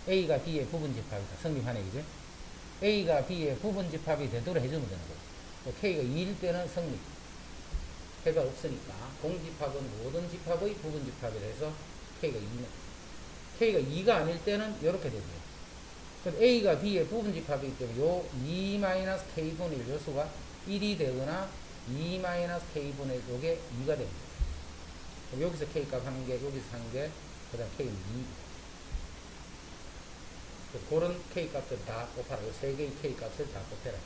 A가 B의 부분집합이다. 성립하네, 그지? A가 B의 부분집합이 되도록 해주면 되는 거예요. K가 2일 때는 성립. 해가 없으니까 공집합은 모든 집합의 부분집합이라 해서 K가 2는. K가 2가 아닐 때는 이렇게 되죠. A가 B의 부분집합이기 때문에 요 2-K분의 1 요수가 1이 되거나 2-K분의 1 요게 2가 됩니다. 여기서 K값 한 개, 여기서 한 개, 그 다음 K는 2. 그런 K값을 다 곱하라. 요 세 개의 K값을 다 곱해라.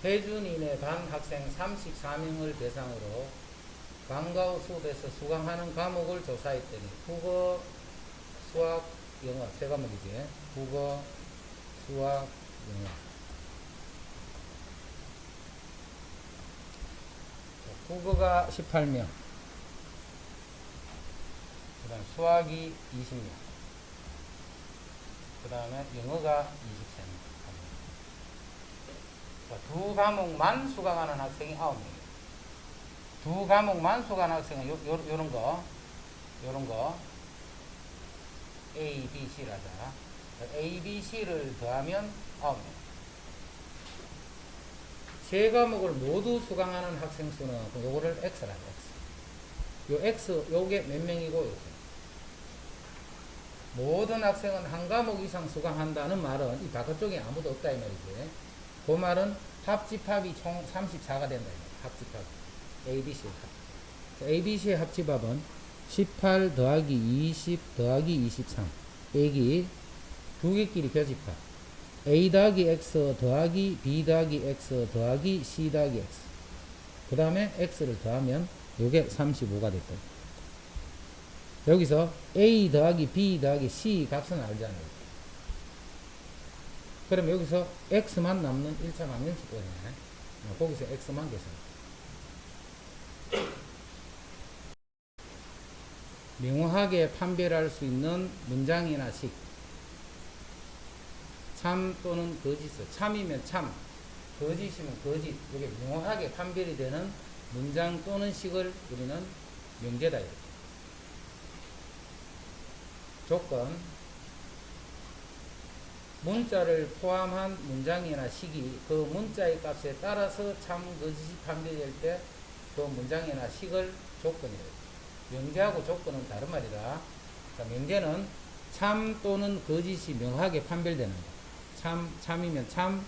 해준인의 반 학생 34명을 대상으로 방과 후 수업에서 수강하는 과목을 조사했더니 국어, 수학, 영어 세 과목이지. 국어, 수학, 영어. 국어가 18명, 그 다음 수학이 20명, 그 다음에 영어가 23명. 두 과목만 수강하는 학생이 9명. 두 과목만 수강하는 학생은 요런 거 A, B, C를 하자. A, B, C를 더하면 9명. 세 과목을 모두 수강하는 학생 수는 요거를 X라 해요. X. 요 X 요게 몇 명이고 요게. 모든 학생은 한 과목 이상 수강한다는 말은 이 바깥쪽에 아무도 없다 이 말이지. 그 말은 합집합이 총 34가 된다. 합집합. ABC 합. ABC의 합집합은 18 더하기 20 더하기 23 빼기 두 개끼리 교집합. A 더하기 X 더하기 B 더하기 X 더하기 C 더하기 X. 그 다음에 X를 더하면 요게 35가 됐다. 여기서 A 더하기 B 더하기 C 값은 알잖아요. 그럼 여기서 X만 남는 1차 방정식 거네. 거기서 X만 계산. 명확하게 판별할 수 있는 문장이나 식. 참 또는 거짓을. 참이면 참, 거짓이면 거짓. 이게 명확하게 판별이 되는 문장 또는 식을 우리는 명제다. 조건. 문자를 포함한 문장이나 식이 그 문자의 값에 따라서 참, 거짓이 판별될 때 그 문장이나 식을 조건이래요. 명제하고 조건은 다른 말이다. 그러니까 명제는 참 또는 거짓이 명확하게 판별되는 거. 참이면 참,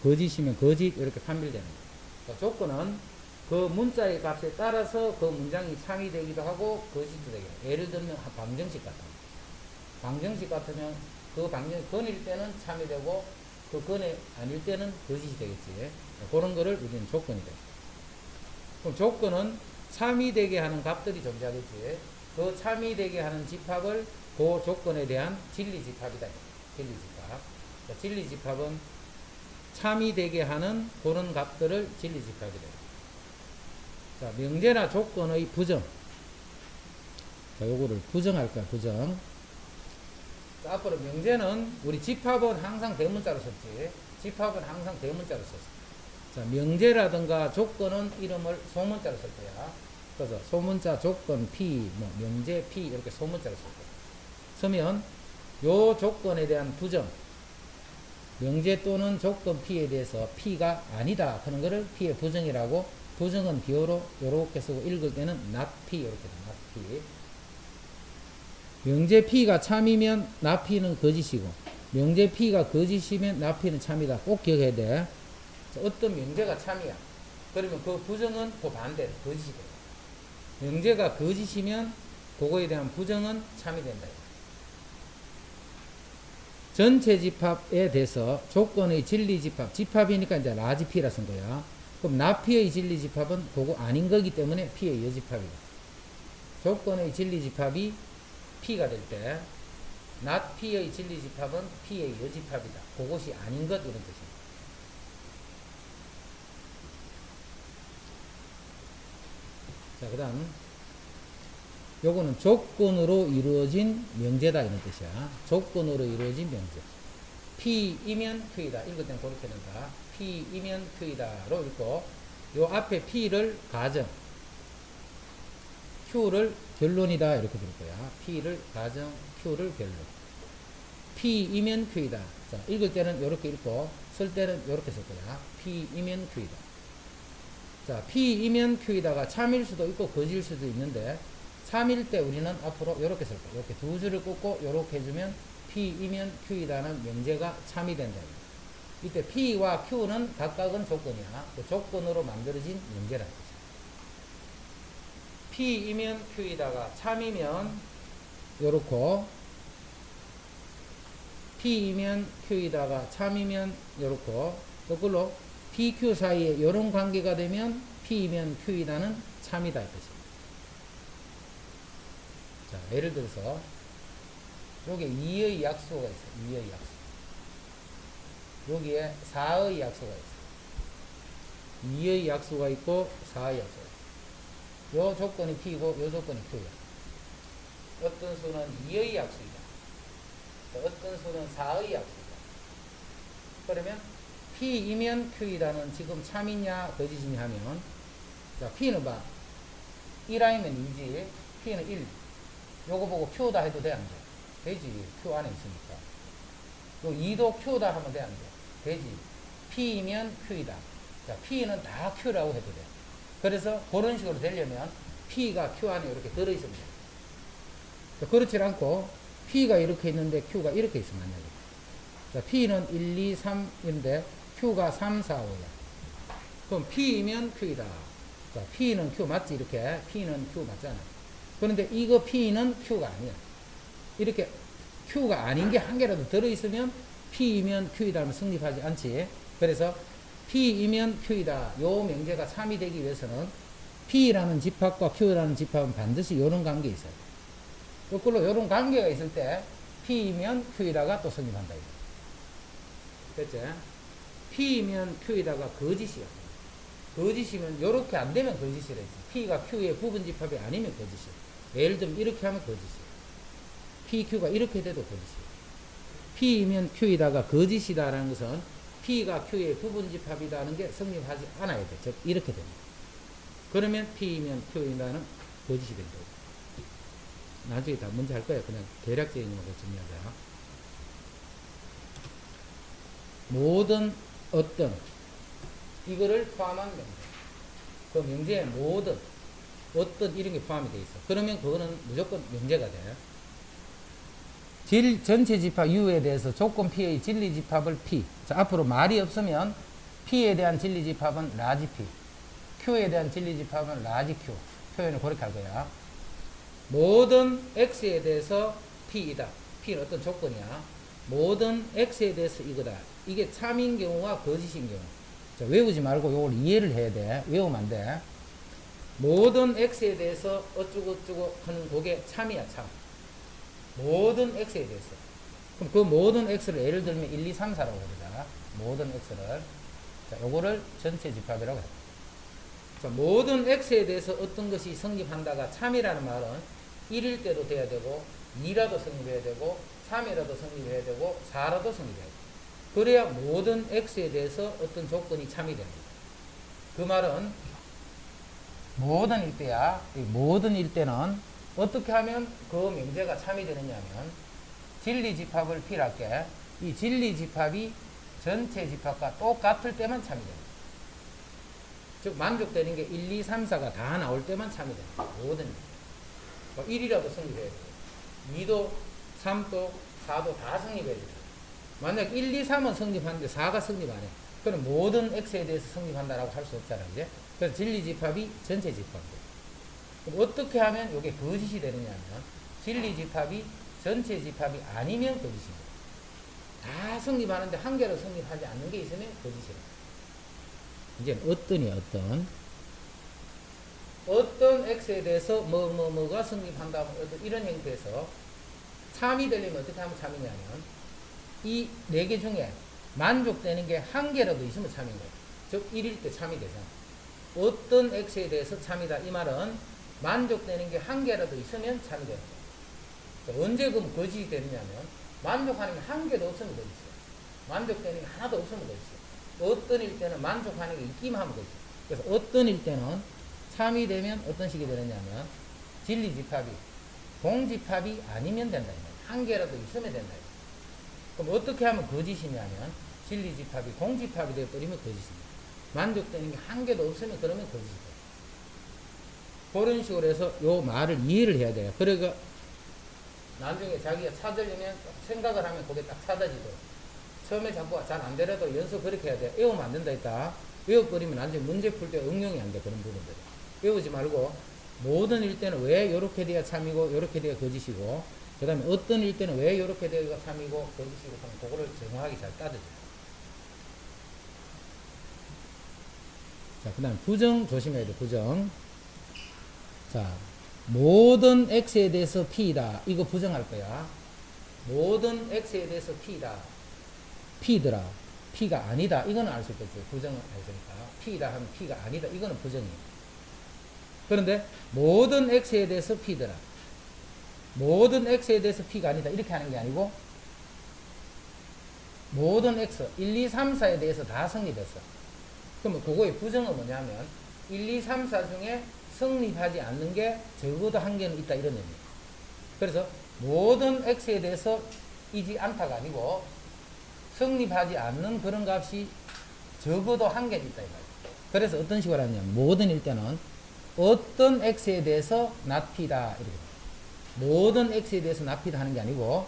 거짓이면 거짓, 이렇게 판별되는 거. 그러니까 조건은 그 문자의 값에 따라서 그 문장이 참이 되기도 하고 거짓도 되기도 하고. 예를 들면 방정식 같은 거. 방정식 같으면 그 방정식 건일 때는 참이 되고 그 건이 아닐 때는 거짓이 되겠지. 그런 거를 우리는 조건이 돼. 그럼 조건은 참이 되게 하는 값들이 존재하겠지. 그 참이 되게 하는 집합을 그 조건에 대한 진리집합이다. 진리집합. 진리집합은 참이 되게 하는 그런 값들을 진리집합이다. 자, 명제나 조건의 부정. 자, 요거를 부정할 거야, 부정. 자, 앞으로 명제는 우리 집합은 항상 대문자로 썼지. 집합은 항상 대문자로 썼어. 자, 명제라든가 조건은 이름을 소문자로 쓸 거야. 그래서 소문자 조건 P, 뭐 명제 P 이렇게 소문자로 쓸 거야. 쓰면 요 조건에 대한 부정, 명제 또는 조건 P에 대해서 P가 아니다 하는 거를 P의 부정이라고. 부정은 비호로 요렇게 쓰고 읽을 때는 not P 이렇게 돼. not P. 명제 P가 참이면 not P는 거짓이고, 명제 P가 거짓이면 not P는 참이다. 꼭 기억해야 돼. 어떤 명제가 참이야. 그러면 그 부정은 그 반대로 거짓이 돼. 명제가 거짓이면 그거에 대한 부정은 참이 된다. 전체 집합에 대해서 조건의 진리집합, 집합이니까 이제 라지 P라 쓴 거야. 그럼 나 P의 진리집합은 그거 아닌 거기 때문에 P의 여집합이다. 조건의 진리집합이 P가 될 때 not P의 진리집합은 P의 여집합이다. 그것이 아닌 것 이런 뜻입니다. 자, 그 다음 요거는 조건으로 이루어진 명제다 이런 뜻이야. 조건으로 이루어진 명제. P이면 Q이다. 읽을 땐 그렇게 된다. P이면 Q이다로 읽고 요 앞에 P를 가정 Q를 결론이다 이렇게 될 거야. P를 가정 Q를 결론. P이면 Q이다. 자, 읽을 때는 이렇게 읽고 쓸 때는 이렇게 쓸 거야. P이면 Q이다. 자, P이면 Q이다가 참일 수도 있고 거짓일 수도 있는데 참일 때 우리는 앞으로 이렇게 쓸 거야. 이렇게 두 줄을 긋고 이렇게 해주면 P이면 Q이다는 명제가 참이 된다. 이때 P와 Q는 각각은 조건이야. 그 조건으로 만들어진 명제라는 거죠. P이면 Q이다가 참이면 요렇고 P이면 Q이다가 참이면 요렇고 거꾸로 PQ 사이에 요런 관계가 되면 P이면 Q이다는 참이다 이 뜻입니다. 자, 예를 들어서 여기에 2의 약수가 있어요. 2의 약수. 여기에 4의 약수가 있어요. 2의 약수가 있고 4의 약수가 있어요. 요 조건이 P고 요 조건이 Q야. 어떤 수는 2의 약수이다. 어떤 수는 4의 약수이다. 그러면 P이면 Q이다는 지금 참이냐 거짓이냐 하면 자, P는 봐. 1아니면 2지. P는 1. 요거 보고 Q다 해도 돼, 안 돼? 되지. Q 안에 있으니까. 요 2도 Q다 하면 돼, 안 돼? 되지. P이면 Q이다. 자, P는 다 Q라고 해도 돼. 그래서 그런 식으로 되려면 P가 Q 안에 이렇게 들어있으면 돼. 그렇지 않고 P가 이렇게 있는데 Q가 이렇게 있으면 안 돼. 자, P는 1, 2, 3인데 Q가 3, 4, 5야. 그럼 P이면 Q이다. 자, P는 Q 맞지? 이렇게. P는 Q 맞잖아. 그런데 이거 P는 Q가 아니야. 이렇게 Q가 아닌 게 한 개라도 들어있으면 P이면 Q이다 하면 성립하지 않지. 그래서 P이면 Q이다. 요 명제가 참이 되기 위해서는 P라는 집합과 Q라는 집합은 반드시 요런 관계 있어요. 거꾸로 요런 관계가 있을 때 P이면 Q이다가 또 성립한다. 됐지? P이면 Q이다가 거짓이야. 거짓이면 요렇게 안 되면 거짓이래지. P가 Q의 부분 집합이 아니면 거짓이야. 예를 들면 이렇게 하면 거짓이야. PQ가 이렇게 돼도 거짓이야. P이면 Q이다가 거짓이다라는 것은 P가 Q의 부분 집합이라는 게 성립하지 않아야 돼. 즉 이렇게 됩니다. 그러면 P이면 Q이다는 거짓이 된다. 나중에 다 문제 할 거야. 그냥 대략적인 것만 정리하자. 모든 어떤 이거를 포함한 명제. 그 명제에 모든 어떤 이런 게 포함이 되어 있어. 그러면 그거는 무조건 명제가 돼. 전체 집합 U에 대해서 조건 P의 진리 집합을 P. 자, 앞으로 말이 없으면 P에 대한 진리 집합은 라지 P. Q에 대한 진리 집합은 라지 Q. 표현을 그렇게 할 거야. 모든 X에 대해서 P이다. P는 어떤 조건이야. 모든 X에 대해서 이거다. 이게 참인 경우와 거짓인 경우. 자, 외우지 말고 이걸 이해를 해야 돼. 외우면 안 돼. 모든 X에 대해서 어쩌고저쩌고 하는 그게 참이야, 참. 모든 X에 대해서. 그럼 그 모든 X를 예를 들면 1, 2, 3, 4라고 그러자. 모든 X를. 자, 요거를 전체 집합이라고 해. 자, 모든 X에 대해서 어떤 것이 성립한다가 참이라는 말은 1일 때도 돼야 되고, 2라도 성립해야 되고, 3이라도 성립해야 되고, 4라도 성립해야 돼. 그래야 모든 X에 대해서 어떤 조건이 참이 됩니다. 그 말은 모든 일대야. 이 모든 일대는 어떻게 하면 그 명제가 참이 되느냐 하면 진리 집합을 필요할게. 이 진리 집합이 전체 집합과 똑같을 때만 참이 됩니다. 즉 만족되는 게 1, 2, 3, 4가 다 나올 때만 참이 됩니다. 모든 일. 1이라도 성립해야 돼요. 2도 3도 4도 다 성립해야 돼요. 만약 1, 2, 3은 성립하는데 4가 성립 안 해. 그럼 모든 X에 대해서 성립한다라고 할 수 없잖아. 이제. 그래서 진리 집합이 전체 집합이에요. 그럼 어떻게 하면 이게 거짓이 되느냐 하면 진리 집합이 전체 집합이 아니면 거짓입니다. 다 성립하는데 한 개로 성립하지 않는 게 있으면 거짓이에요. 이제 어떤이야, 어떤 X에 대해서 뭐가 성립한다, 이런 형태에서 참이 되려면 어떻게 하면 참이냐면 이 네 개 중에 만족되는 게 한 개라도 있으면 참인 거예요. 즉 1일 때 참이 되잖아. 어떤 x에 대해서 참이다. 이 말은 만족되는 게 한 개라도 있으면 참이 되는 거예요. 언제 그럼 거짓이 되느냐면 만족하는 게 한 개도 없으면 거짓이에요. 만족되는 게 하나도 없으면 거짓이에요. 어떤 일 때는 만족하는 게 있기만 하면 거짓이에요. 그래서 어떤 일 때는 참이 되면 어떤 식이 되느냐면 진리집합이 공집합이 아니면 된다. 한 개라도 있으면 된다. 그럼 어떻게 하면 거짓이냐면 진리집합이 공집합이 되어버리면 거짓입니다. 만족되는 게 한 개도 없으면 그러면 거짓이에요. 그런 식으로 해서 요 말을 이해를 해야 돼요. 그러니까 나중에 자기가 찾으려면 생각을 하면 그게 딱 찾아지도록. 처음에 자꾸 잘 안 되려도 연습 그렇게 해야 돼. 외우면 안 된다 했다. 외워버리면 나중에 문제 풀 때 응용이 안 돼. 그런 부분들. 외우지 말고 모든 일 때는 왜 이렇게 돼야 참이고 이렇게 돼야 거짓이고 그 다음에 어떤 일 때는 왜 이렇게 돼야 참이고 거짓이고 하면 그거를 정확하게 잘 따져줘요. 자, 그 다음에 부정 조심해야 돼. 부정. 자, 모든 x에 대해서 p다. 이거 부정할 거야. 모든 x에 대해서 p다. p더라. p가 아니다. 이거는 알 수 있겠죠. 부정을 알으니까. p다 하면 p가 아니다. 이거는 부정이에요. 그런데 모든 x에 대해서 p더라. 모든 x에 대해서 p가 아니다. 이렇게 하는 게 아니고 모든 x 1, 2, 3, 4에 대해서 다 성립했어. 그러면 그거의 부정은 뭐냐면 1, 2, 3, 4 중에 성립하지 않는 게 적어도 한 개는 있다 이런 의미예요. 그래서 모든 x에 대해서 이지 않다가 아니고 성립하지 않는 그런 값이 적어도 한 개는 있다 이 말이에요. 그래서 어떤 식으로 하냐면 모든 일 때는 어떤 x에 대해서 not p다 이렇게 모든 x에 대해서 not p다 하는 게 아니고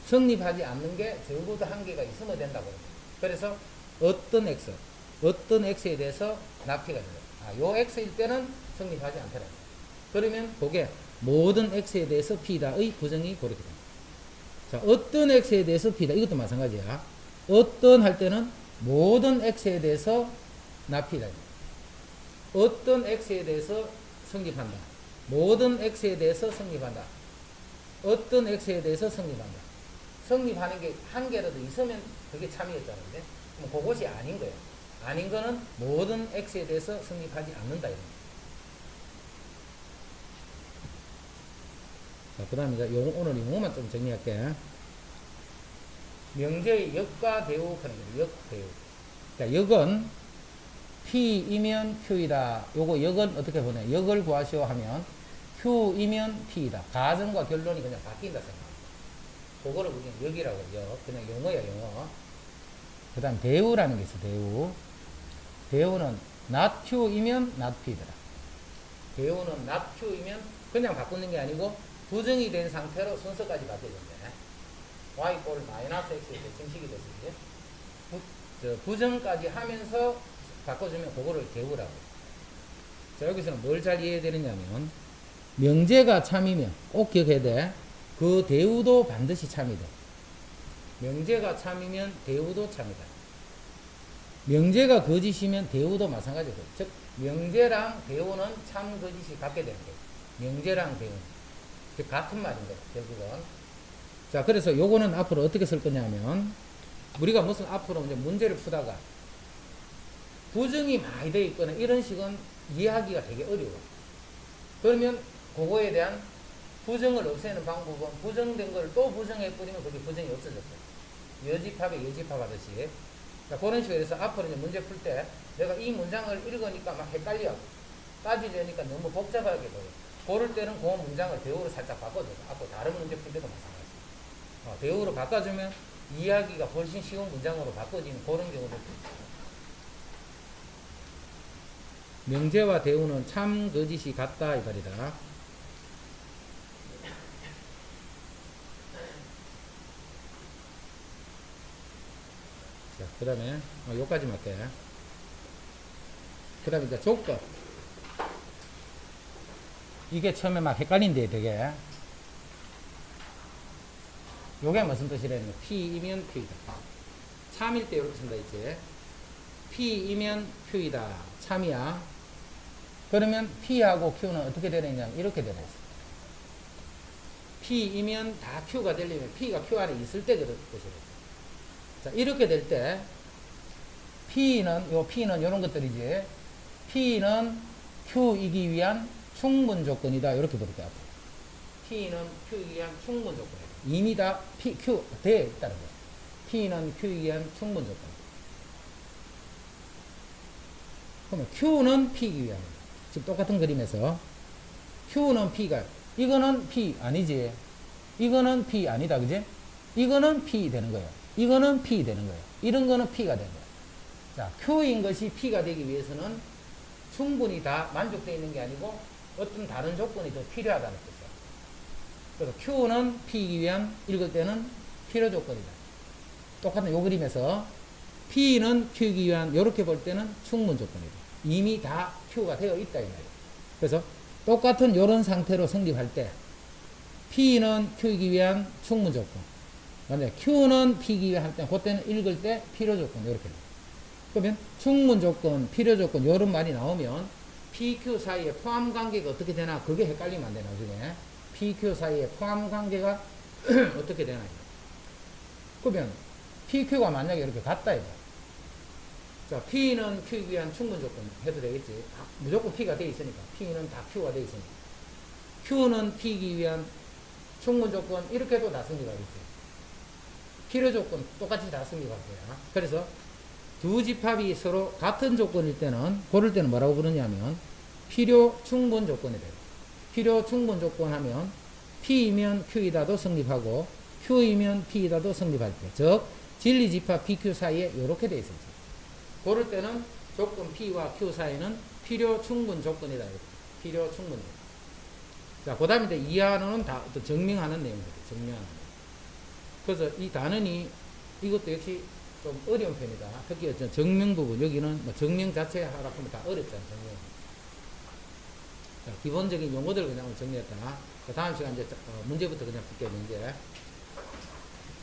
성립하지 않는 게 적어도 한 개가 있으면 된다고. 그래서 어떤 x에 대해서 not p가 된다. 요 x일 때는 성립하지 않더라. 그러면 그게 모든 x에 대해서 p다의 부정이 그렇게 됩니다. 자, 어떤 x에 대해서 p다. 이것도 마찬가지야. 어떤 할 때는 모든 x에 대해서 not p다. 어떤 x에 대해서 성립한다. 모든 x에 대해서 성립한다. 어떤 x에 대해서 성립한다. 성립하는 게 한 개라도 있으면 그게 참이었다는데 그럼 그것이 아닌 거예요. 아닌 거는 모든 x에 대해서 성립하지 않는다. 이런 자, 그 다음에 오늘 용어만 좀 정리할게. 명제의 역과 대우 하는 거예요. 역, 대우. 자, 역은 P이면 Q이다. 요거 역은 어떻게 보내? 역을 구하시오 하면 Q이면 P이다. 가정과 결론이 그냥 바뀐다 생각합니다. 그거를 우리는 역이라고 해요. 그냥 용어야, 용어. 그 다음 대우라는 게 있어, 대우. 대우는 not Q이면 not P더라. 대우는 not Q이면 그냥 바꾸는 게 아니고 부정이 된 상태로 순서까지 바뀌어진대. y=-x에 증식이 됐을 부정까지 하면서 바꿔주면 그거를 대우라고. 자, 여기서는 뭘 잘 이해해야 되느냐면 명제가 참이면 꼭 기억해야 돼. 그 대우도 반드시 참이다. 명제가 참이면 대우도 참이다. 명제가 거짓이면 대우도 마찬가지고. 즉 명제랑 대우는 참 거짓이 같게 되는 거예요. 명제랑 대우는 즉 같은 말인 거예요. 결국은. 자, 그래서 요거는 앞으로 어떻게 쓸 거냐면 우리가 무슨 앞으로 이제 문제를 푸다가 부정이 많이 되어 있거나 이런 식은 이해하기가 되게 어려워. 그러면 그거에 대한 부정을 없애는 방법은 부정된 걸 또 부정해 뿌리면 그게 부정이 없어졌어요. 여집합에 여집합 하듯이. 자, 그런 식으로 해서 앞으로 이제 문제 풀 때 내가 이 문장을 읽으니까 막 헷갈려. 따지려니까 너무 복잡하게 보여. 그럴 때는 그 문장을 대우로 살짝 바꿔줘요. 앞으로 다른 문제 풀 때도 마찬가지. 대우로 바꿔주면 이해하기가 훨씬 쉬운 문장으로 바꿔지는 그런 경우도 있어요. 명제와 대우는 참 거짓이 같다 이 말이다. 자, 그 다음에 요까지만 할게. 그 다음에 이제 조건. 이게 처음에 막 헷갈린데 되게. 요게 무슨 뜻이라면 P이면 Q이다. 참일 때 이렇게 쓴다 있지. P이면 Q이다. 참이야. 그러면 P하고 Q는 어떻게 되느냐 이렇게 되어 있어. P이면 다 Q가 되려면 P가 Q 안에 있을 때 그런 것이겠죠. 자, 이렇게 될 때 P는 이런 것들이지. P는 Q이기 위한 충분 조건이다. 이렇게 부를게요. P는 Q이기 위한 충분 조건이다. 이미 다 Q 되어 있다는 거예요. P는 Q이기 위한 충분 조건. 그러면 Q는 P이기 위한. 지금 똑같은 그림에서 Q는 P가, 이거는 P 아니지. 이거는 P 아니다. 그지? 이거는 P 되는 거예요. 이거는 P 되는 거예요. 이런 거는 P가 되는 거예요. 자, Q인 것이 P가 되기 위해서는 충분히 다 만족되어 있는 게 아니고 어떤 다른 조건이 더 필요하다는 거죠. 그래서 Q는 P이기 위한 읽을 때는 필요 조건이다. 똑같은 요 그림에서 P는 Q이기 위한 이렇게 볼 때는 충분 조건이다. 이미 다 Q가 되어 있다 이 말이에요. 그래서 똑같은 이런 상태로 성립할 때 P는 Q이기 위한 충분 조건, 만약에 Q는 P이기 위한 할 때 그때는 읽을 때 필요 조건 이렇게 돼요. 그러면 충분 조건, 필요 조건 이런 말이 나오면 PQ 사이에 포함 관계가 어떻게 되나 그게 헷갈리면 안 돼. 나중에 PQ 사이에 포함 관계가 어떻게 되나. 그러면 PQ가 만약에 이렇게 같다 이거. 자, P는 Q이기 위한 충분 조건 해도 되겠지. 무조건 P가 돼 있으니까. P는 다 Q가 돼 있으니까. Q는 P이기 위한 충분 조건 이렇게 해도 다 성립하겠지. 필요 조건 똑같이 다 성립할 거야. 그래서 두 집합이 서로 같은 조건일 때는 고를 때는 뭐라고 부르냐면 필요 충분 조건이 돼요. 필요 충분 조건 하면 P이면 Q이다도 성립하고 Q이면 P이다도 성립할 때, 즉 진리 집합 PQ 사이에 이렇게 돼 있어요. 고를 때는 조건 P와 Q 사이는 필요 충분 조건이다. 필요 충분 조건. 자, 그 다음에 이하는 다 또 증명하는 내용들이에요. 증명하는 내용. 그래서 이 단원이 이것도 역시 좀 어려운 편이다. 특히 증명 부분, 여기는 뭐 증명 자체 하라 하면 다 어렵잖아, 증명. 자, 기본적인 용어들 그냥 정리했다. 그 다음 시간 이제 문제부터 그냥 풀게 문제.